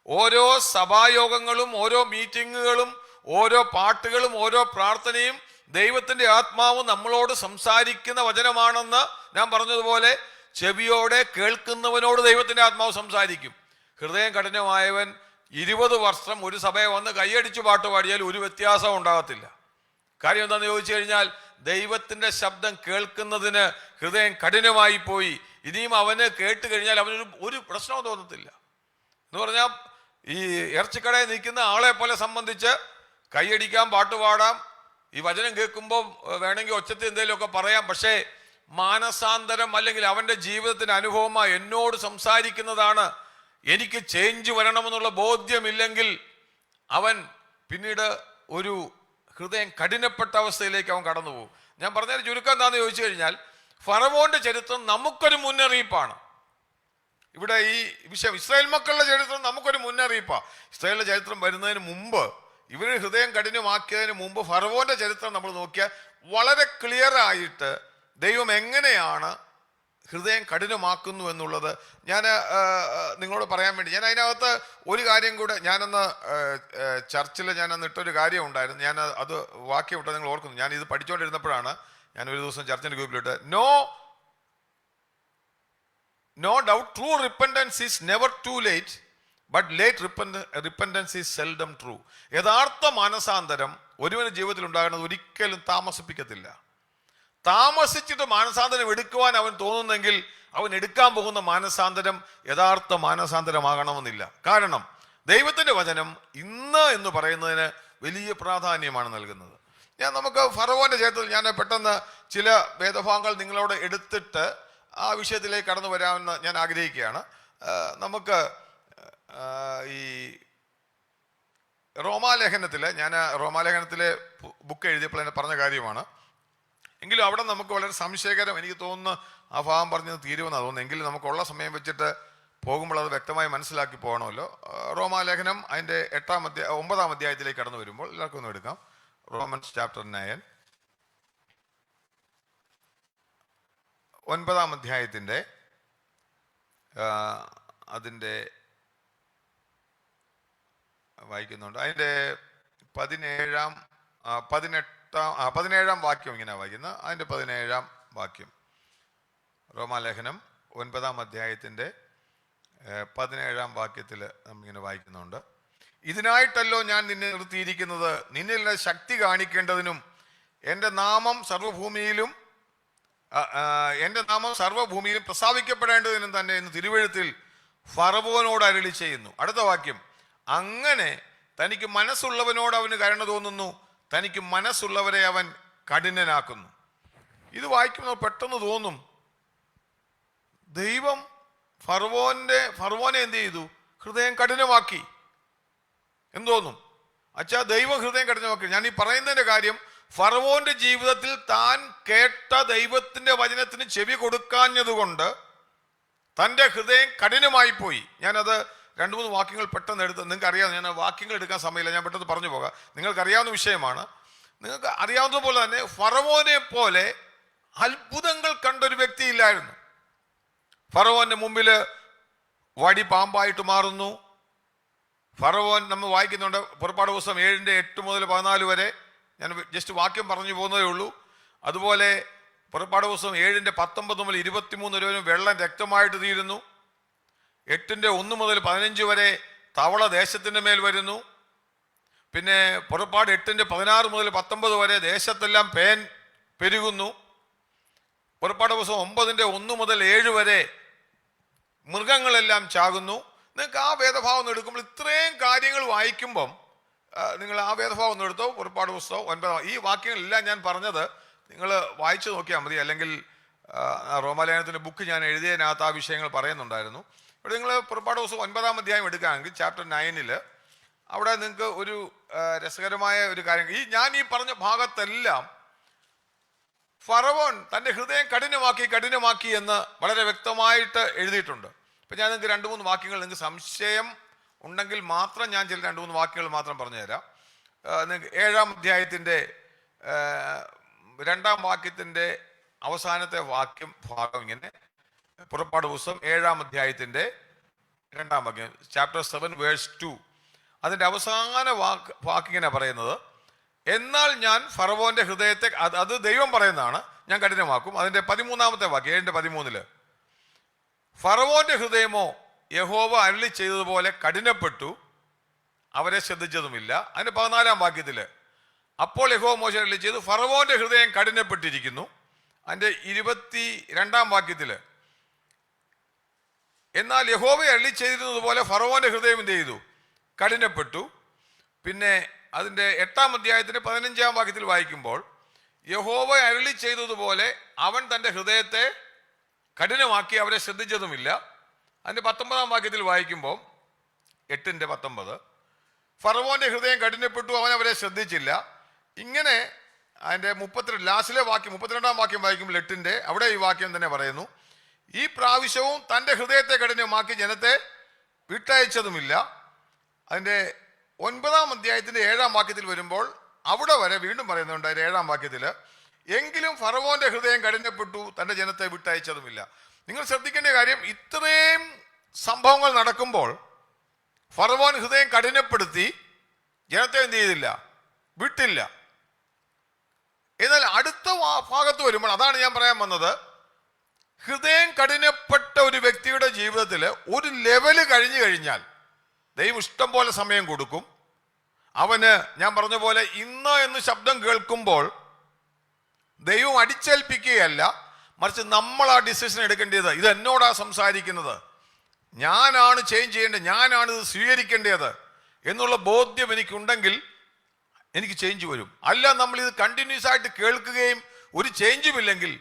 ഓരോ സഭായോഗങ്ങളും ഓരോ മീറ്റിങ്ങുകളും ഓരോ പാട്ടുകളും ഓരോ പ്രാർത്ഥനയും ദൈവത്തിന്റെ ആത്മാവ് നമ്മളോട് സംസാരിക്കുന്ന വചനമാണെന്ന് ഞാൻ പറഞ്ഞതുപോലെ ചെവിയോടെ കേൾക്കുന്നവനോട് ദൈവത്തിന്റെ ആത്മാവ് സംസാരിക്കും. ഹൃദയം കഠിനമായവൻ 20 വർഷം ഒരു സഭയെ വന്ന് കൈയടിച്ചു പാട്ട് പാടിയാൽ ഒരു വ്യത്യാസം ഉണ്ടാകത്തില്ല. കാര്യം എന്താണെന്ന് ചോദിച്ചു കഴിഞ്ഞാൽ, ദൈവത്തിന്റെ ശബ്ദം കേൾക്കുന്നതിന് ഹൃദയം കഠിനമായി പോയി. ഇനിയും അവന് കേട്ട് കഴിഞ്ഞാൽ അവനൊരു ഒരു പ്രശ്നവും തോന്നത്തില്ല. എന്ന് പറഞ്ഞാൽ ഈ ഇറച്ചിക്കടയിൽ നിൽക്കുന്ന ആളെ പോലെ സംബന്ധിച്ച് കൈയടിക്കാം, പാട്ടുപാടാം, ഈ വചനം കേൾക്കുമ്പോൾ വേണമെങ്കിൽ ഒച്ചത്തിൽ എന്തെങ്കിലുമൊക്കെ പറയാം. പക്ഷേ മാനസാന്തരം അല്ലെങ്കിൽ അവൻ്റെ ജീവിതത്തിൻ്റെ അനുഭവമായി എന്നോട് സംസാരിക്കുന്നതാണ്, എനിക്ക് ചേഞ്ച് വരണമെന്നുള്ള ബോധ്യമില്ലെങ്കിൽ അവൻ പിന്നീട് ഒരു ഹൃദയം കഠിനപ്പെട്ട അവസ്ഥയിലേക്ക് അവൻ കടന്നു പോകും. ഞാൻ പറഞ്ഞതിന് ചുരുക്കം എന്താണെന്ന് ചോദിച്ചു കഴിഞ്ഞാൽ, ഫറവോന്റെ ചരിത്രം നമുക്കൊരു മുന്നറിയിപ്പാണ്. ഇവിടെ ഈ വിഷയം ഇസ്രായേൽ മക്കളുടെ ചരിത്രം നമുക്കൊരു മുന്നറിയിപ്പാണ്. ഇസ്രായേലിന്റെ ചരിത്രം വരുന്നതിന് മുമ്പ്, ഇവര് ഹൃദയം കഠിനമാക്കിയതിന് മുമ്പ് ഫറവോന്റെ ചരിത്രം നമ്മൾ നോക്കിയാൽ വളരെ ക്ലിയർ ആയിട്ട് ദൈവം എങ്ങനെയാണ് ഹൃദയം കഠിനമാക്കുന്നു എന്നുള്ളത് ഞാൻ നിങ്ങളോട് പറയാൻ വേണ്ടി, ഞാൻ അതിനകത്ത് ഒരു കാര്യം കൂടെ, ഞാനന്ന് ചർച്ചിൽ ഞാനന്ന് ഇട്ടൊരു കാര്യം ഉണ്ടായിരുന്നു. ഞാൻ അത് വാക്യം ഇട്ടത് നിങ്ങൾ ഓർക്കുന്നു. ഞാൻ ഇത് പഠിച്ചുകൊണ്ടിരുന്നപ്പോഴാണ് ഞാൻ ഒരു ദിവസം ചർച്ചിൻ്റെ ഗ്രൂപ്പിലിട്ട്, no doubt true repentance is never too late, but late repentance is seldom true. യഥാർത്ഥ മാനസാന്തരം ഒരുവന് ജീവിതത്തിൽ ഉണ്ടാകുന്നത് ഒരിക്കലും താമസിപ്പിക്കത്തില്ല. താമസിച്ചിട്ട് മാനസാന്തരം എടുക്കുവാൻ അവൻ തോന്നുന്നെങ്കിൽ അവൻ എടുക്കാൻ പോകുന്ന മാനസാന്തരം യഥാർത്ഥ മാനസാന്തരമാകണമെന്നില്ല. കാരണം ദൈവത്തിൻ്റെ വചനം ഇന്ന് എന്ന് പറയുന്നതിന് വലിയ പ്രാധാന്യമാണ് നൽകുന്നത്. നമുക്ക് ഫറവോന്റെ ചരിത്രത്തിൽ ഞാൻ പെട്ടെന്ന് ചില വേദഭാഗങ്ങൾ നിങ്ങളോട് എടുത്തിട്ട് ആ വിഷയത്തിലേക്ക് കടന്നു വരാമെന്ന് ഞാൻ ആഗ്രഹിക്കുകയാണ്. നമുക്ക് ഈ റോമാലേഖനത്തിൽ, ഞാൻ റോമാലേഖനത്തിലെ ബുക്ക് എഴുതിയപ്പോൾ എന്നെ പറഞ്ഞ കാര്യമാണ്. എങ്കിലും അവിടെ നമുക്ക് വളരെ സംശയകരം, എനിക്ക് തോന്നുന്നു ആ ഭാഗം പറഞ്ഞത് തീരുമെന്നാണ് തോന്നുന്നു. എങ്കിലും നമുക്കുള്ള സമയം വെച്ചിട്ട് പോകുമ്പോൾ അത് വ്യക്തമായി മനസ്സിലാക്കി പോകണമല്ലോ. റോമാലേഖനം അതിൻ്റെ 9-ാം അധ്യായത്തിലേക്ക് കടന്നു വരുമ്പോൾ എല്ലാവർക്കും ഒന്ന് എടുക്കാം. റോമൻസ് ചാപ്റ്റർ 9, 9-ാം അധ്യായത്തിൻ്റെ അതിൻ്റെ വായിക്കുന്നുണ്ട്. അതിൻ്റെ 17-ാം വാക്യം ഇങ്ങനെ വായിക്കുന്നത്. അതിൻ്റെ 17-ാം വാക്യം, റോമാലേഖനം 9-ാം അധ്യായത്തിൻ്റെ 17-ാം വാക്യത്തിൽ നമ്മിങ്ങനെ വായിക്കുന്നുണ്ട്. ഇതിനായിട്ടല്ലോ ഞാൻ നിന്നെ നിർത്തിയിരിക്കുന്നത്, നിന്നിൽ ശക്തി കാണിക്കേണ്ടതിനും എൻ്റെ നാമം സർവ്വഭൂമിയിലും പ്രസ്താവിക്കപ്പെടേണ്ടതിനും തന്നെ എന്ന് തിരുവെഴുത്തിൽ ഫറവോനോട് അരുളി ചെയ്യുന്നു. അടുത്ത വാക്യം, അങ്ങനെ തനിക്ക് മനസ്സുള്ളവനോട് അവന് കരുണ തോന്നുന്നു, തനിക്ക് മനസ്സുള്ളവരെ അവൻ കഠിനനാക്കുന്നു. ഇത് വായിക്കുമ്പോൾ പെട്ടെന്ന് തോന്നും, ദൈവം ഫറവോനെ എന്ത് ചെയ്തു? ഹൃദയം കഠിനമാക്കി. എന്തോന്നും അച്ഛാ, ദൈവം ഹൃദയം കഠിനമാക്കി. ഞാൻ ഈ പറയുന്നതിന്റെ കാര്യം, ഫറവോന്റെ ജീവിതത്തിൽ താൻ കേട്ട ദൈവത്തിന്റെ വചനത്തിന് ചെവി കൊടുക്കാഞ്ഞതുകൊണ്ട് തൻ്റെ ഹൃദയം കഠിനമായി പോയി. ഞാനത് 2-3 വാക്യങ്ങൾ പെട്ടെന്ന് എടുത്ത്, നിങ്ങൾക്ക് അറിയാവുന്ന, ഞാൻ വാക്യങ്ങൾ എടുക്കാൻ സമയമില്ല, ഞാൻ പെട്ടെന്ന് പറഞ്ഞു പോകാം. നിങ്ങൾക്കറിയാവുന്ന വിഷയമാണ്. നിങ്ങൾക്ക് അറിയാവുന്നതുപോലെ തന്നെ ഫറവോനെ പോലെ അത്ഭുതങ്ങൾ കണ്ടൊരു വ്യക്തിയില്ലായിരുന്നു. ഫറവോന്റെ മുമ്പിൽ വടി പാമ്പായിട്ട് മാറുന്നു. ഫറവോൻ, നമ്മൾ വായിക്കുന്നുണ്ട് പുറപ്പാട് പുസ്തകം 7-8 മുതൽ 14 വരെ. ഞാൻ ജസ്റ്റ് വാക്യം പറഞ്ഞു പോകുന്നതേ ഉള്ളൂ. അതുപോലെ പുറപ്പാട് പുസ്തകം 7-19 മുതൽ 23 വരെ വെള്ളം രക്തമായിട്ട് തീരുന്നു. 8-1 മുതൽ 15 വരെ തവള ദേശത്തിൻ്റെ മേൽ വരുന്നു. പിന്നെ പുറപ്പാട് 8-16 മുതൽ 19 വരെ ദേശത്തെല്ലാം പേൻ പെരുകുന്നു. പുറപ്പാട് പുസ്തകം 9-1 മുതൽ 7 വരെ മൃഗങ്ങളെല്ലാം ചാകുന്നു. നിങ്ങൾക്ക് ആ വേദഭാവം ഒന്ന് എടുക്കുമ്പോൾ, ഇത്രയും കാര്യങ്ങൾ വായിക്കുമ്പം നിങ്ങൾ ആ വേദഭാവം ഒന്ന് എടുത്തോ. പുറപ്പാട് പുസ്തകം 9, ഈ വാക്യങ്ങളെല്ലാം ഞാൻ പറഞ്ഞത് നിങ്ങൾ വായിച്ചു നോക്കിയാൽ മതി. അല്ലെങ്കിൽ റോമാലേഖനത്തിൻ്റെ ബുക്ക് ഞാൻ എഴുതിയതിനകത്ത് ആ വിഷയങ്ങൾ പറയുന്നുണ്ടായിരുന്നു. ഇവിടെ നിങ്ങൾ പുറപ്പാട് പുസ്തകം 9-ാം അധ്യായം എടുക്കുകയാണെങ്കിൽ ചാപ്റ്റർ 9 അവിടെ നിങ്ങൾക്ക് ഒരു രസകരമായ ഒരു കാര്യം, ഞാൻ ഈ പറഞ്ഞ ഭാഗത്തെല്ലാം ഫറവോൻ തൻ്റെ ഹൃദയം കഠിനമാക്കി എന്ന് വളരെ വ്യക്തമായിട്ട് എഴുതിയിട്ടുണ്ട്. ഇപ്പം ഞാൻ നിങ്ങൾക്ക് 2-3 വാക്യങ്ങൾ, നിങ്ങൾക്ക് സംശയം ഉണ്ടെങ്കിൽ മാത്രം ഞാൻ ചില 2-3 വാക്യങ്ങൾ മാത്രം പറഞ്ഞുതരാം. നിങ്ങൾക്ക് 7-ാം അധ്യായത്തിൻ്റെ 2-ാം വാക്യത്തിൻ്റെ അവസാനത്തെ ഭാഗം ഇങ്ങനെ, പുറപ്പാട് പുസ്തകം 7-ാം അധ്യായത്തിൻ്റെ 2-ാം വാക്യം, ചാപ്റ്റർ 7 വേഴ്സ് 2, അതിൻ്റെ അവസാന വാക്കിങ്ങനെ പറയുന്നത്, എന്നാൽ ഞാൻ ഫറവോന്റെ ഹൃദയത്തെ, അത് ദൈവം പറയുന്നതാണ്, ഞാൻ കഠിനമാക്കും. അതിൻ്റെ 13-ാമത്തെ വാക്യം 7-13, ഫറവോന്റെ ഹൃദയമോ യഹോവ അരുളി ചെയ്തതുപോലെ കഠിനപ്പെട്ടു, അവരെ ശ്രദ്ധിച്ചതുമില്ല. അതിൻ്റെ 14-ാം വാക്യത്തിൽ, അപ്പോൾ യഹോവ മോശെ അരുളി ചെയ്തു, ഫറവോന്റെ ഹൃദയം കഠിനപ്പെട്ടിരിക്കുന്നു. അതിൻ്റെ 22-ാം വാക്യത്തിൽ, എന്നാൽ യഹോവ അരുളി ചെയ്തിരുന്നത് പോലെ ഫറവോന്റെ ഹൃദയം എന്ത് ചെയ്തു? കഠിനപ്പെട്ടു. പിന്നെ അതിൻ്റെ 8-ാം അധ്യായത്തിൻ്റെ 15-ാം വാക്യത്തിൽ വായിക്കുമ്പോൾ, യഹോവ അരുളി ചെയ്തതുപോലെ അവൻ തൻ്റെ ഹൃദയത്തെ കഠിനമാക്കി അവരെ ശ്രദ്ധിച്ചതുമില്ല. അതിൻ്റെ 19-ാം വാക്യത്തിൽ വായിക്കുമ്പോൾ 8:19 ഫറവോന്റെ ഹൃദയം കഠിനപ്പെട്ടു, അവൻ അവരെ ശ്രദ്ധിച്ചില്ല. ഇങ്ങനെ അതിൻ്റെ 32 ലാസ്റ്റിലെ വാക്യം 32-ാം വാക്യം വായിക്കുമ്പോൾ 8 അവിടെ ഈ വാക്യം തന്നെ പറയുന്നു, ഈ പ്രാവശ്യവും തൻ്റെ ഹൃദയത്തെ കഠിനമാക്കി ജനത്തെ വിട്ടയച്ചതുമില്ല. അതിൻ്റെ 9-ാം അധ്യായത്തിൻ്റെ 7-ാം വാക്യത്തിൽ വരുമ്പോൾ അവിടെ വരെ വീണ്ടും പറയുന്നുണ്ട്. അതിൻ്റെ 7-ാം വാക്യത്തിൽ എങ്കിലും ഫറവോന്റെ ഹൃദയം കഠിനപ്പെട്ടു, തൻ്റെ ജനത്തെ വിട്ടയച്ചതുമില്ല. നിങ്ങൾ ശ്രദ്ധിക്കേണ്ട കാര്യം, ഇത്രയും സംഭവങ്ങൾ നടക്കുമ്പോൾ ഫറവോൻ ഹൃദയം കഠിനപ്പെടുത്തി ജനത്തെ എന്ത് ചെയ്തില്ല? വിട്ടില്ല. എന്നാൽ അടുത്ത ഭാഗത്ത് വരുമ്പോൾ, അതാണ് ഞാൻ പറയാൻ വന്നത്, ഹൃദയം കഠിനപ്പെട്ട ഒരു വ്യക്തിയുടെ ജീവിതത്തിൽ ഒരു ലെവല് കഴിഞ്ഞു കഴിഞ്ഞാൽ ദൈവം ഇഷ്ടം പോലെ സമയം കൊടുക്കും. അവന് ഞാൻ പറഞ്ഞ പോലെ ഇന്ന് എന്ന് ശബ്ദം കേൾക്കുമ്പോൾ ദൈവം അടിച്ചേൽപ്പിക്കുകയല്ല, മറിച്ച് നമ്മൾ ആ ഡിസിഷൻ എടുക്കേണ്ടത്. ഇത് എന്നോടാ സംസാരിക്കുന്നത്, ഞാനാണ് ചേഞ്ച് ചെയ്യേണ്ടത്, ഞാനാണ് ഇത് സ്വീകരിക്കേണ്ടത് എന്നുള്ള ബോധ്യം എനിക്കുണ്ടെങ്കിൽ എനിക്ക് ചേഞ്ച് വരും. അല്ല, നമ്മൾ ഇത് കണ്ടിന്യൂസ് ആയിട്ട് കേൾക്കുകയും ഒരു ചേഞ്ചും ഇല്ലെങ്കിൽ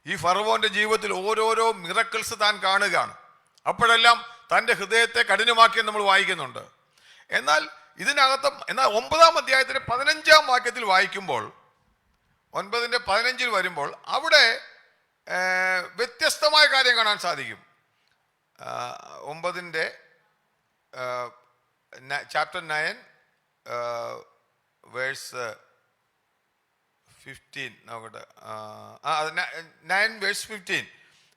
ഈ ഫറവോന്റെ ജീവിതത്തിൽ ഓരോരോ മിറക്കിൾസ് താൻ കാണുകയാണ്. അപ്പോഴെല്ലാം തൻ്റെ ഹൃദയത്തെ കഠിനമാക്കി നമ്മൾ വായിക്കുന്നുണ്ട്. എന്നാൽ 9-ാം അധ്യായത്തിൻ്റെ 15-ാം വാക്യത്തിൽ വായിക്കുമ്പോൾ 9:15 വരുമ്പോൾ അവിടെ വ്യത്യസ്തമായ കാര്യം കാണാൻ സാധിക്കും. 9 ചാപ്റ്റർ 9 വേഴ്സ് 15 നോക്കട്ടെ. 9 വേഴ്സ് 15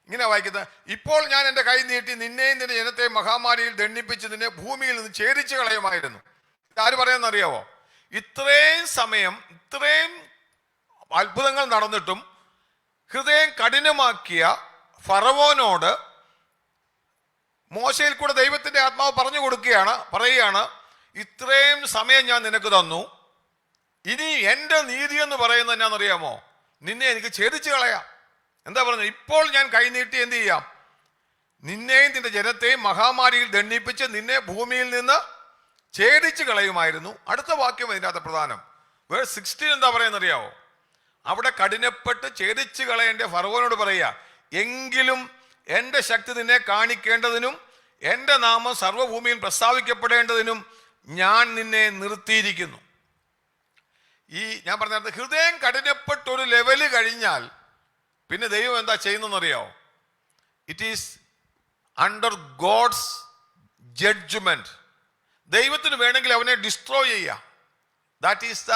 ഇങ്ങനെ വായിക്കുന്നത്, ഇപ്പോൾ ഞാൻ എൻ്റെ കൈ നീട്ടി നിന്നെയും നിന്റെ ജനത്തെ മഹാമാരിയിൽ ദണ്ഡിപ്പിച്ച് നിന്നെ ഭൂമിയിൽ നിന്ന് ഛേദിച്ച് കളയുമായിരുന്നു. ആര് പറയുന്നറിയാവോ? ഇത്രയും സമയം ഇത്രയും അത്ഭുതങ്ങൾ നടന്നിട്ടും ഹൃദയം കഠിനമാക്കിയ ഫറവോനോട് മോശയിൽ കൂടെ ദൈവത്തിന്റെ ആത്മാവ് പറഞ്ഞു പറയുകയാണ്, ഇത്രയും സമയം ഞാൻ നിനക്ക് തന്നു, ഇനി എൻ്റെ നീതി എന്ന് പറയുന്നത് എന്നാണെന്നറിയാമോ? നിന്നെ എനിക്ക് ഛേദിച്ച് കളയാം. എന്താ പറയുന്നത്? ഇപ്പോൾ ഞാൻ കൈനീട്ടി എന്ത് ചെയ്യാം? നിന്നെയും നിന്റെ ജനത്തെയും മഹാമാരിയിൽ ദണ്ഡിപ്പിച്ച് നിന്നെ ഭൂമിയിൽ നിന്ന് ഛേദിച്ച് കളയുമായിരുന്നു. അടുത്ത വാക്യം ഇതിനകത്ത് പ്രധാനം. വേഴ്സ് 16 എന്താ പറയുന്നറിയാവോ? അവിടെ കഠിനപ്പെട്ട് ഛേദിച്ച് കളയേണ്ട ഫറവോനോട് പറയുക, എങ്കിലും എൻ്റെ ശക്തി നിന്നെ കാണിക്കേണ്ടതിനും എൻ്റെ നാമം സർവ്വഭൂമിയിൽ പ്രസ്താവിക്കപ്പെടേണ്ടതിനും ഞാൻ നിന്നെ നിർത്തിയിരിക്കുന്നു. ഈ ഞാൻ പറഞ്ഞ ഹൃദയം കഠിനപ്പെട്ട ഒരു ലെവല് കഴിഞ്ഞാൽ പിന്നെ ദൈവം എന്താ ചെയ്യുന്നതെന്നറിയാവോ? It is under God's judgement. ദൈവത്തിന് വേണമെങ്കിൽ അവനെ ഡിസ്ട്രോയ് ചെയ്യാം. That is the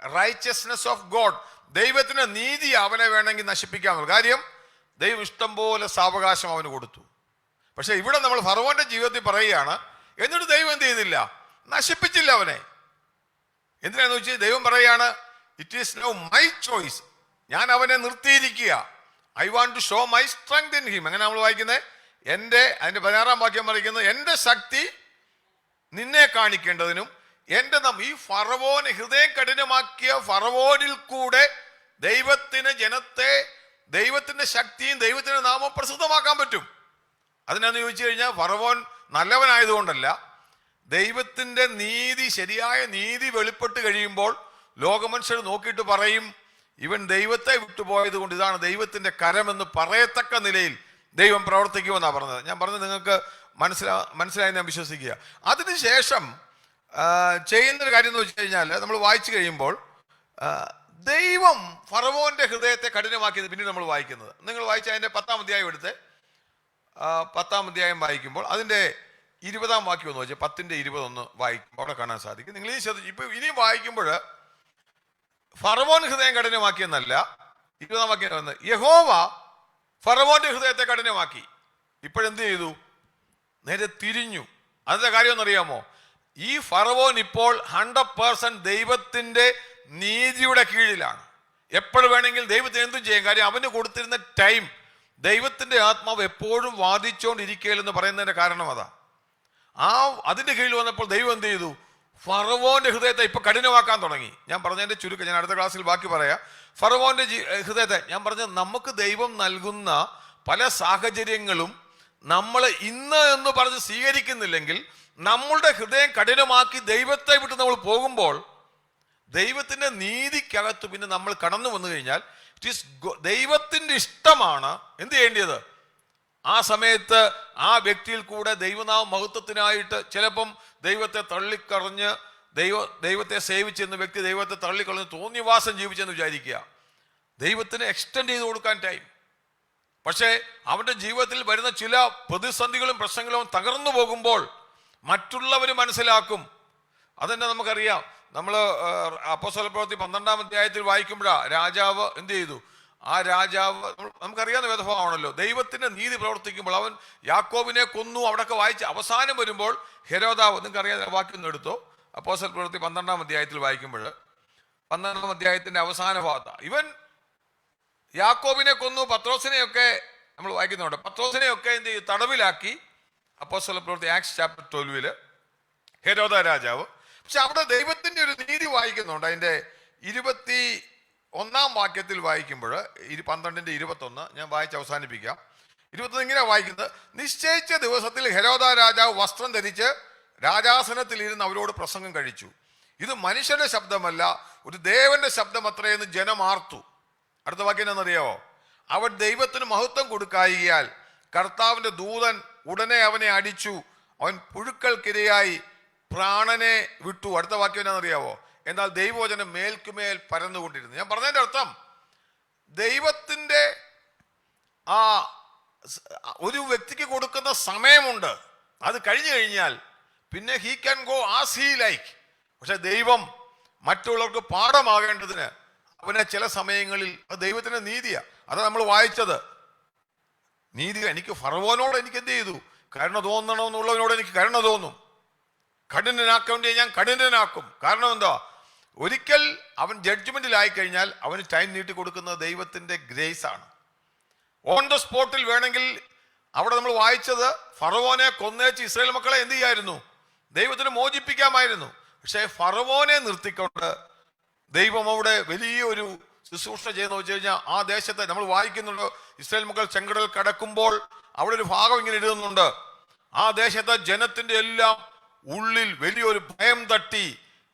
righteousness of God. ദൈവത്തിന്റെ നീതി അവനെ വേണമെങ്കിൽ നശിപ്പിക്കാമെന്ന്. കാര്യം ദൈവം ഇഷ്ടം പോലെ സാവകാശം അവന് കൊടുത്തു. പക്ഷെ ഇവിടെ നമ്മൾ ഫറവോന്റെ ജീവിതത്തിൽ പറയുകയാണ്, എന്നിട്ട് ദൈവം എന്ത് ചെയ്തില്ല? നശിപ്പിച്ചില്ല അവനെ. എന്തിനാന്ന് വെച്ചാൽ ദൈവം പറയുകയാണ്, it is now my choice. ഞാൻ അവനെ നിർത്തിയിരിക്കുക. I want to show my strength in him. അങ്ങനെ നമ്മൾ വായിക്കുന്നത് അതിന്റെ 16-ാം വാക്യം പറയുന്നത്, എൻ്റെ ശക്തി നിന്നെ കാണിക്കേണ്ടതിനും എൻ്റെ ഈ ഫറവോന് ഹൃദയം കഠിനമാക്കിയ ഫറവോനിൽ കൂടെ ദൈവത്തിന് ജനത്തെ ദൈവത്തിന്റെ ശക്തിയും ദൈവത്തിന്റെ നാമം പ്രസിദ്ധമാക്കാൻ പറ്റും. അതിനാന്ന് ചോദിച്ചു കഴിഞ്ഞാൽ ഫറവോൻ നല്ലവനായതുകൊണ്ടല്ല, ദൈവത്തിന്റെ നീതി, ശരിയായ നീതി വെളിപ്പെട്ട് കഴിയുമ്പോൾ ലോകമനുഷ്യർ നോക്കിയിട്ട് പറയും, ഇവൻ ദൈവത്തെ വിട്ടുപോയത് കൊണ്ട് ഇതാണ് ദൈവത്തിന്റെ കരമെന്ന് പറയത്തക്ക നിലയിൽ ദൈവം പ്രവർത്തിക്കുമെന്നാണ് പറഞ്ഞത്. ഞാൻ പറഞ്ഞത് നിങ്ങൾക്ക് മനസ്സിലായി ഞാൻ വിശ്വസിക്കുക. അതിനുശേഷം ചെയ്യുന്നൊരു കാര്യം എന്ന് വെച്ച് കഴിഞ്ഞാൽ, നമ്മൾ വായിച്ചു കഴിയുമ്പോൾ ദൈവം ഫറവോന്റെ ഹൃദയത്തെ കഠിനമാക്കിയത് പിന്നീട് നമ്മൾ വായിക്കുന്നത്. നിങ്ങൾ വായിച്ച അതിൻ്റെ 10-ാം അധ്യായം എടുത്ത് 10-ാം അധ്യായം വായിക്കുമ്പോൾ അതിൻ്റെ 20-ാം വാക്യം ഒന്ന് വെച്ചാൽ 10:21 വായിക്കുമ്പോൾ അവിടെ കാണാൻ സാധിക്കും. നിങ്ങൾ ഈ ശ്രദ്ധിച്ചു. ഇപ്പൊ ഇനിയും വായിക്കുമ്പോൾ ഫറവോൻ ഹൃദയം കഠിനമാക്കിയെന്നല്ല, 20-ാം വാക്യം വന്ന് യഹോവ ഫറവോന്റെ ഹൃദയത്തെ കഠിനമാക്കി. ഇപ്പോഴെന്ത് ചെയ്തു? നേരെ തിരിഞ്ഞു. അതിന്റെ കാര്യം ഒന്നറിയാമോ? ഈ ഫറവോൻ ഇപ്പോൾ 100% ദൈവത്തിന്റെ നീതിയുടെ കീഴിലാണ്. എപ്പോഴും വേണമെങ്കിൽ ദൈവത്തിന് എന്തും ചെയ്യാം. കാര്യം അവന് കൊടുത്തിരുന്ന ടൈം, ദൈവത്തിന്റെ ആത്മാവ് എപ്പോഴും വാദിച്ചുകൊണ്ടിരിക്കുകയില്ലെന്ന് പറയുന്നതിന്റെ കാരണം അതാ. അതിന്റെ കീഴിൽ വന്നപ്പോൾ ദൈവം എന്ത് ചെയ്തു? ഫറവോന്റെ ഹൃദയത്തെ ഇപ്പൊ കഠിനമാക്കാൻ തുടങ്ങി. ഞാൻ പറഞ്ഞതിന്റെ ചുരുക്കം ഞാൻ അടുത്ത ക്ലാസ്സിൽ ബാക്കി പറയാം. ഫറവോന്റെ ഹൃദയത്തെ ഞാൻ പറഞ്ഞ, നമുക്ക് ദൈവം നൽകുന്ന പല സാഹചര്യങ്ങളും നമ്മൾ ഇന്ന് എന്ന് പറഞ്ഞ് സ്വീകരിക്കുന്നില്ലെങ്കിൽ, നമ്മളുടെ ഹൃദയം കഠിനമാക്കി ദൈവത്തെ വിട്ട് നമ്മൾ പോകുമ്പോൾ ദൈവത്തിന്റെ നീതിക്കകത്ത് പിന്നെ നമ്മൾ കടന്നു വന്നു കഴിഞ്ഞാൽ ഇറ്റ് ഈസ് ദൈവത്തിന്റെ ഇഷ്ടമാണ് എന്ത് ചെയ്യേണ്ടത്. ആ സമയത്ത് ആ വ്യക്തിയിൽ കൂടെ ദൈവനാമ മഹത്വത്തിനായിട്ട് ചിലപ്പം ദൈവത്തെ തള്ളിക്കളഞ്ഞ് ദൈവത്തെ സേവിച്ചെന്ന് വ്യക്തി ദൈവത്തെ തള്ളിക്കളഞ്ഞ് തോന്നിവാസം ജീവിച്ചെന്ന് വിചാരിക്കുക. ദൈവത്തിന് എക്സ്റ്റെൻഡ് ചെയ്ത് കൊടുക്കാൻ ടൈം. പക്ഷേ അവന്റെ ജീവിതത്തിൽ വരുന്ന ചില പ്രതിസന്ധികളും പ്രശ്നങ്ങളും തകർന്നു പോകുമ്പോൾ മറ്റുള്ളവർ മനസ്സിലാക്കും. അതെന്നെ നമുക്കറിയാം. നമ്മൾ അപ്പോസ്തല പ്രവൃത്തി 12-ാം അധ്യായത്തിൽ വായിക്കുമ്പോഴാ രാജാവ് എന്ത് ചെയ്തു. ആ രാജാവ് നമുക്കറിയാവുന്ന വേദഭാവമാണല്ലോ. ദൈവത്തിന്റെ നീതി പ്രവർത്തിക്കുമ്പോൾ അവൻ യാക്കോബിനെ കൊന്നു. അവിടെയൊക്കെ വായിച്ച് അവസാനം വരുമ്പോൾ ഹെരോദാവ്, നിങ്ങൾക്ക് അറിയാതെ വാക്യൊന്നും എടുത്തോ, അപ്പോസ്തല പ്രവൃത്തി 12-ാം അധ്യായത്തിൽ വായിക്കുമ്പോൾ 12-ാം അധ്യായത്തിന്റെ അവസാന ഭാഗത്ത് ഇവൻ യാക്കോബിനെ കൊന്നു. പത്രോസിനെയൊക്കെ നമ്മൾ വായിക്കുന്നുണ്ട്. പത്രോസിനെയൊക്കെ എന്ത് ചെയ്തു, തടവിലാക്കി. അപ്പോസ്തല പ്രവൃത്തി ആക്ട്സ് ചാപ്റ്റർ 12 ഹെരോദ രാജാവ്. പക്ഷെ അവിടെ ദൈവത്തിന്റെ ഒരു നീതി വായിക്കുന്നുണ്ട്. അതിന്റെ 21-ാം വാക്യത്തിൽ വായിക്കുമ്പോൾ 12-21 ഞാൻ വായിച്ച് അവസാനിപ്പിക്കാം. 21 ഇങ്ങനെ വായിക്കുന്നത്: നിശ്ചയിച്ച ദിവസത്തിൽ ഹെരോദ രാജാവ് വസ്ത്രം ധരിച്ച് രാജാസനത്തിൽ ഇരുന്ന് അവരോട് പ്രസംഗം കഴിച്ചു. ഇത് മനുഷ്യന്റെ ശബ്ദമല്ല, ഒരു ദേവന്റെ ശബ്ദം അത്രയെന്ന് ജനം ആർത്തു. അടുത്ത വാക്യം എന്നറിയാവോ? അവൻ ദൈവത്തിന് മഹത്വം കൊടുക്കായികയാൽ കർത്താവിന്റെ ദൂതൻ ഉടനെ അവനെ അടിച്ചു. അവൻ പുഴുക്കൾക്കിരയായി പ്രാണനെ വിട്ടു. അടുത്ത വാക്യം എന്നറിയാവോ? എന്നാൽ ദൈവവചനം മേൽക്കുമേൽ പരന്നുകൊണ്ടിരുന്നു. ഞാൻ പറഞ്ഞതിന്റെ അർത്ഥം, ദൈവത്തിന്റെ ആ ഒരു വ്യക്തിക്ക് കൊടുക്കുന്ന സമയമുണ്ട്. അത് കഴിഞ്ഞു കഴിഞ്ഞാൽ പിന്നെ he can go as he like. പക്ഷെ ദൈവം മറ്റുള്ളവർക്ക് പാഠമാകേണ്ടതിന് അവനെ ചില സമയങ്ങളിൽ, അത് ദൈവത്തിന്റെ നീതിയാ. അതാ നമ്മൾ വായിച്ചത്. നീതി എനിക്ക് ഫറവോനോട് എനിക്ക് എന്ത് ചെയ്തു, കരുണ തോന്നണമെന്നുള്ളവനോട് എനിക്ക് കരുണ തോന്നും. കഠിനനാക്കേണ്ടി ഞാൻ കഠിനനാക്കും. കാരണം എന്താ, ഒരിക്കൽ അവൻ ജഡ്ജ്മെന്റിലായി കഴിഞ്ഞാൽ അവന് ടൈം നീട്ടി കൊടുക്കുന്നത് ദൈവത്തിന്റെ ഗ്രേസ് ആണ്. ഓൺ ദ സ്പോട്ടിൽ വേണമെങ്കിൽ, അവിടെ നമ്മൾ വായിച്ചത് ഫറവോനെ കൊന്നേച്ച് ഇസ്രായേൽ മക്കളെ എന്ത് ചെയ്യായിരുന്നു, ദൈവത്തിന് മോചിപ്പിക്കാമായിരുന്നു. പക്ഷെ ഫറവോനെ നിർത്തിക്കൊണ്ട് ദൈവം അവിടെ വലിയൊരു ശുശ്രൂഷ ചെയ്യുന്ന വെച്ച് കഴിഞ്ഞാൽ, ആ ദേശത്തെ നമ്മൾ വായിക്കുന്നുണ്ട്, ഇസ്രായേൽ മക്കൾ ചെങ്കടൽ കടക്കുമ്പോൾ അവിടെ ഒരു ഭാഗം ഇങ്ങനെ എഴുതുന്നുണ്ട്, ആ ദേശത്തെ ജനത്തിന്റെ എല്ലാം ഉള്ളിൽ വലിയൊരു ഭയം തട്ടി.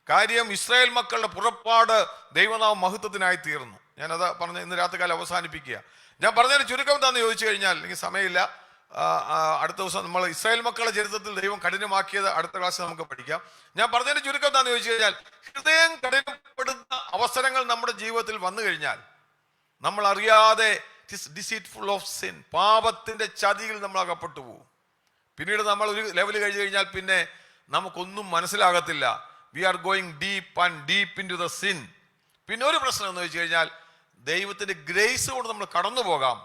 കാര്യം ഇസ്രായേൽ മക്കളുടെ പുറപ്പാട് ദൈവനാമ മഹത്വത്തിനായി തീർന്നു. ഞാനത് പറഞ്ഞ് ഇന്ന് രാത്രികാലം അവസാനിപ്പിക്കുക. ഞാൻ പറഞ്ഞതിന് ചുരുക്കം എന്താണെന്ന് ചോദിച്ചു കഴിഞ്ഞാൽ, എനിക്ക് സമയമില്ല, അടുത്ത ദിവസം നമ്മൾ ഇസ്രായേൽ മക്കളുടെ ചരിത്രത്തിൽ ദൈവം കഠിനമാക്കിയത് അടുത്ത ക്ലാസ്സിൽ നമുക്ക് പഠിക്കാം. ഞാൻ പറഞ്ഞതിന് ചുരുക്കം എന്താണെന്ന് ചോദിച്ചു കഴിഞ്ഞാൽ, ഹൃദയം കഠിനപ്പെടുന്ന അവസരങ്ങൾ നമ്മുടെ ജീവിതത്തിൽ വന്നു കഴിഞ്ഞാൽ നമ്മൾ അറിയാതെ ഡിസീറ്റ്ഫുൾ ഓഫ് സിൻ, പാപത്തിന്റെ ചതിയിൽ നമ്മൾ അകപ്പെട്ടു പോകും. പിന്നീട് നമ്മൾ ഒരു ലെവൽ കഴിഞ്ഞു കഴിഞ്ഞാൽ പിന്നെ നമുക്കൊന്നും മനസ്സിലാകത്തില്ല. We are going deep and deep into the sin. പിന്നെ ഒരു പ്രശ്നം എന്ന് വെച്ച് കഴിഞ്ഞാൽ, ദൈവത്തിന്റെ ഗ്രേസ് കൊണ്ട് നമ്മൾ കടന്നു പോകാം.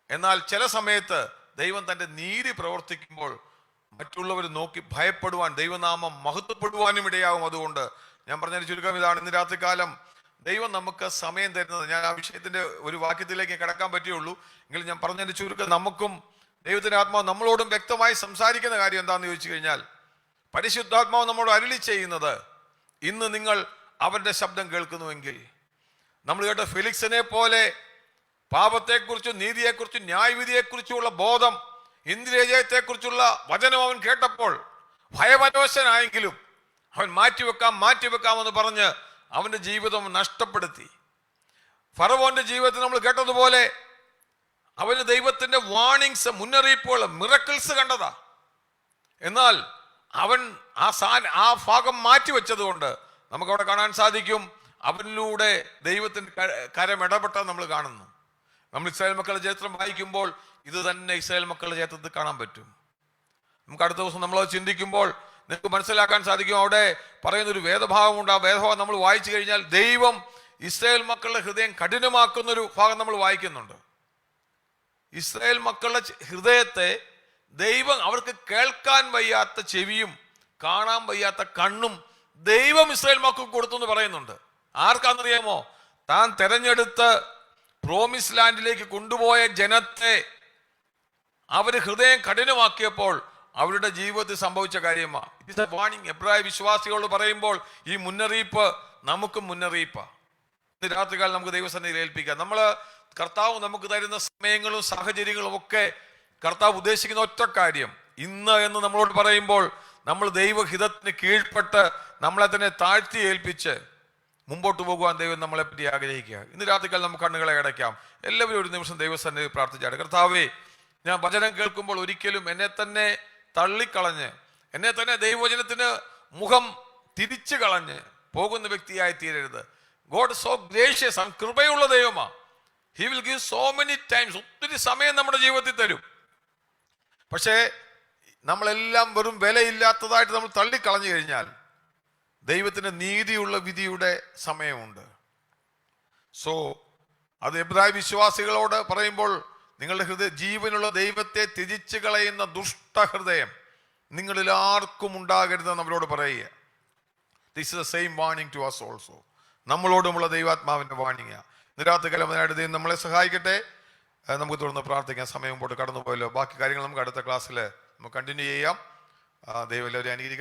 എന്നാൽ ചില സമയത്ത് ദൈവം തന്റെ നീതി പ്രവർത്തിക്കുമ്പോൾ മറ്റുള്ളവർ നോക്കി ഭയപ്പെടുവാൻ, ദൈവനാമം മഹത്വപ്പെടുവാനും ഇടയാകും. അതുകൊണ്ട് ഞാൻ പറഞ്ഞ ചുരുക്കം ഇതാണ്. ഇന്ന് രാത്രികാലം ദൈവം നമുക്ക് സമയം തരുന്നത്. ഞാൻ ആ വിഷയത്തിന്റെ ഒരു വാക്യത്തിലേക്ക് കടക്കാൻ പറ്റുള്ളൂ. എങ്കിലും ഞാൻ പറഞ്ഞതിന്റെ ചുരുക്കം, നമുക്കും ദൈവത്തിന്റെ ആത്മാവ് നമ്മളോടും വ്യക്തമായി സംസാരിക്കുന്ന കാര്യം എന്താണെന്ന് ചോദിച്ചു കഴിഞ്ഞാൽ, പരിശുദ്ധാത്മാവ് നമ്മോട് അരുളി ചെയ്യുന്നത്, ഇന്ന് നിങ്ങൾ അവന്റെ ശബ്ദം കേൾക്കുന്നുവെങ്കിൽ, നമ്മൾ കേട്ട ഫെലിക്സിനെ പോലെ പാപത്തെക്കുറിച്ചും നീതിയെക്കുറിച്ചും ന്യായവിധിയെക്കുറിച്ചുമുള്ള ബോധം, ഇന്ദ്രിയജയത്തെക്കുറിച്ചുള്ള വചനം അവൻ കേട്ടപ്പോൾ ഭയപരവശനായെങ്കിലും അവൻ മാറ്റിവെക്കാമെന്ന് പറഞ്ഞ് അവന്റെ ജീവിതം നഷ്ടപ്പെടുത്തി. ഫറവോന്റെ ജീവിതത്തിൽ നമ്മൾ കേട്ടതുപോലെ അവന് ദൈവത്തിന്റെ വാർണിങ്സ്, മുന്നറിയിപ്പുകൾ, മിറക്കിൾസ് കണ്ടതാ. എന്നാൽ അവൻ ആ ഭാഗം മാറ്റിവെച്ചത് കൊണ്ട് നമുക്കവിടെ കാണാൻ സാധിക്കും, അവനിലൂടെ ദൈവത്തിന്റെ കരം ഇടപെട്ടാൽ നമ്മൾ കാണുന്നു. നമ്മൾ ഇസ്രായേൽ മക്കളുടെ ചരിത്രം വായിക്കുമ്പോൾ ഇത് തന്നെ ഇസ്രായേൽ മക്കളുടെ ചരിത്രത്തിൽ കാണാൻ പറ്റും. നമുക്ക് അടുത്ത ദിവസം നമ്മളത് ചിന്തിക്കുമ്പോൾ നിങ്ങൾക്ക് മനസ്സിലാക്കാൻ സാധിക്കും. അവിടെ പറയുന്നൊരു വേദഭാഗമുണ്ട്. ആ വേദഭാഗം നമ്മൾ വായിച്ചു കഴിഞ്ഞാൽ ദൈവം ഇസ്രായേൽ മക്കളുടെ ഹൃദയം കഠിനമാക്കുന്നൊരു ഭാഗം നമ്മൾ വായിക്കുന്നുണ്ട്. ഇസ്രായേൽ മക്കളുടെ ഹൃദയത്തെ ദൈവം, അവർക്ക് കേൾക്കാൻ വയ്യാത്ത ചെവിയും കാണാൻ വയ്യാത്ത കണ്ണും ദൈവം ഇസ്രായേൽ മക്കൾക്ക് കൊടുത്തു എന്ന് പറയുന്നുണ്ട്. ആർക്കാണെന്നറിയാമോ? താൻ തെരഞ്ഞെടുത്ത് പ്രോമിസ് ലാൻഡിലേക്ക് കൊണ്ടുപോയ ജനത്തെ അവര് ഹൃദയം കഠിനമാക്കിയപ്പോൾ അവരുടെ ജീവിതത്തിൽ സംഭവിച്ച കാര്യമാണ്. It is A warning. എബ്രായ വിശ്വാസികളോട് പറയുമ്പോൾ ഈ മുന്നറിയിപ്പ് നമുക്കും മുന്നറിയിപ്പാണ്. ഇന്ന് രാത്രികാലം നമുക്ക് ദൈവസന്നിധിയിൽ ഏൽപ്പിക്കാം. കർത്താവ് നമുക്ക് തരുന്ന സമയങ്ങളും സാഹചര്യങ്ങളും ഒക്കെ കർത്താവ് ഉദ്ദേശിക്കുന്ന ഒറ്റ കാര്യം, ഇന്ന് എന്ന് നമ്മളോട് പറയുമ്പോൾ നമ്മൾ ദൈവഹിതത്തിന് കീഴ്പ്പെട്ട് നമ്മളെ തന്നെ താഴ്ത്തി ഏൽപ്പിച്ച് മുമ്പോട്ട് പോകുവാൻ ദൈവം നമ്മളെ പറ്റി ആഗ്രഹിക്കുക. ഇന്ന് രാത്രിക്കാലം നമുക്ക് കണ്ണുകളെ അടയ്ക്കാം. എല്ലാവരും ഒരു നിമിഷം ദൈവസന്നിധിയിൽ പ്രാർത്ഥിച്ചാണ്. കർത്താവേ, ഞാൻ വചനം കേൾക്കുമ്പോൾ ഒരിക്കലും എന്നെ തന്നെ തള്ളിക്കളഞ്ഞ്, എന്നെ തന്നെ ദൈവവചനത്തിന് മുഖം തിരിച്ചു കളഞ്ഞ് പോകുന്ന വ്യക്തിയായി തീരരുത്. ഗോഡ് സോ ഗ്രേഷ്യസ്, അവൻ കൃപയുള്ള ദൈവമാ. He will give so many times, ഒത്തിരി സമയം നമ്മുടെ ജീവിതത്തിൽ തരും. പക്ഷേ നമ്മളെല്ലാം വെറും വിലയില്ലാത്തതായിട്ട് നമ്മൾ തള്ളിക്കളഞ്ഞു കഴിഞ്ഞാൽ ദൈവത്തിന് നീതിയുള്ള വിധിയുടെ സമയമുണ്ട്. സോ അത് എബ്രായ വിശ്വാസികളോട് പറയുമ്പോൾ, നിങ്ങളുടെ ഹൃദയ ജീവനുള്ള ദൈവത്തെ ത്യജിച്ചു കളയുന്ന ദുഷ്ടഹൃദയം നിങ്ങളിൽ ആർക്കും ഉണ്ടാകരുതെന്ന് നമ്മളോട് പറയുക. This is the same warning to us also. നമ്മളോടുമുള്ള ദൈവാത്മാവിന്റെ വാർണിംഗ്. നിരാത്രികാലം അതിനായിട്ട് ദൈവം നമ്മളെ സഹായിക്കട്ടെ. നമുക്ക് തുടർന്ന് പ്രാർത്ഥിക്കാൻ സമയം മുമ്പോട്ട് കടന്നു പോയല്ലോ. ബാക്കി കാര്യങ്ങൾ നമുക്ക് അടുത്ത ക്ലാസ്സിൽ നമുക്ക് കണ്ടിന്യൂ ചെയ്യാം. ദൈവം എല്ലാവരെയും അനുഗ്രഹിക്കട്ടെ.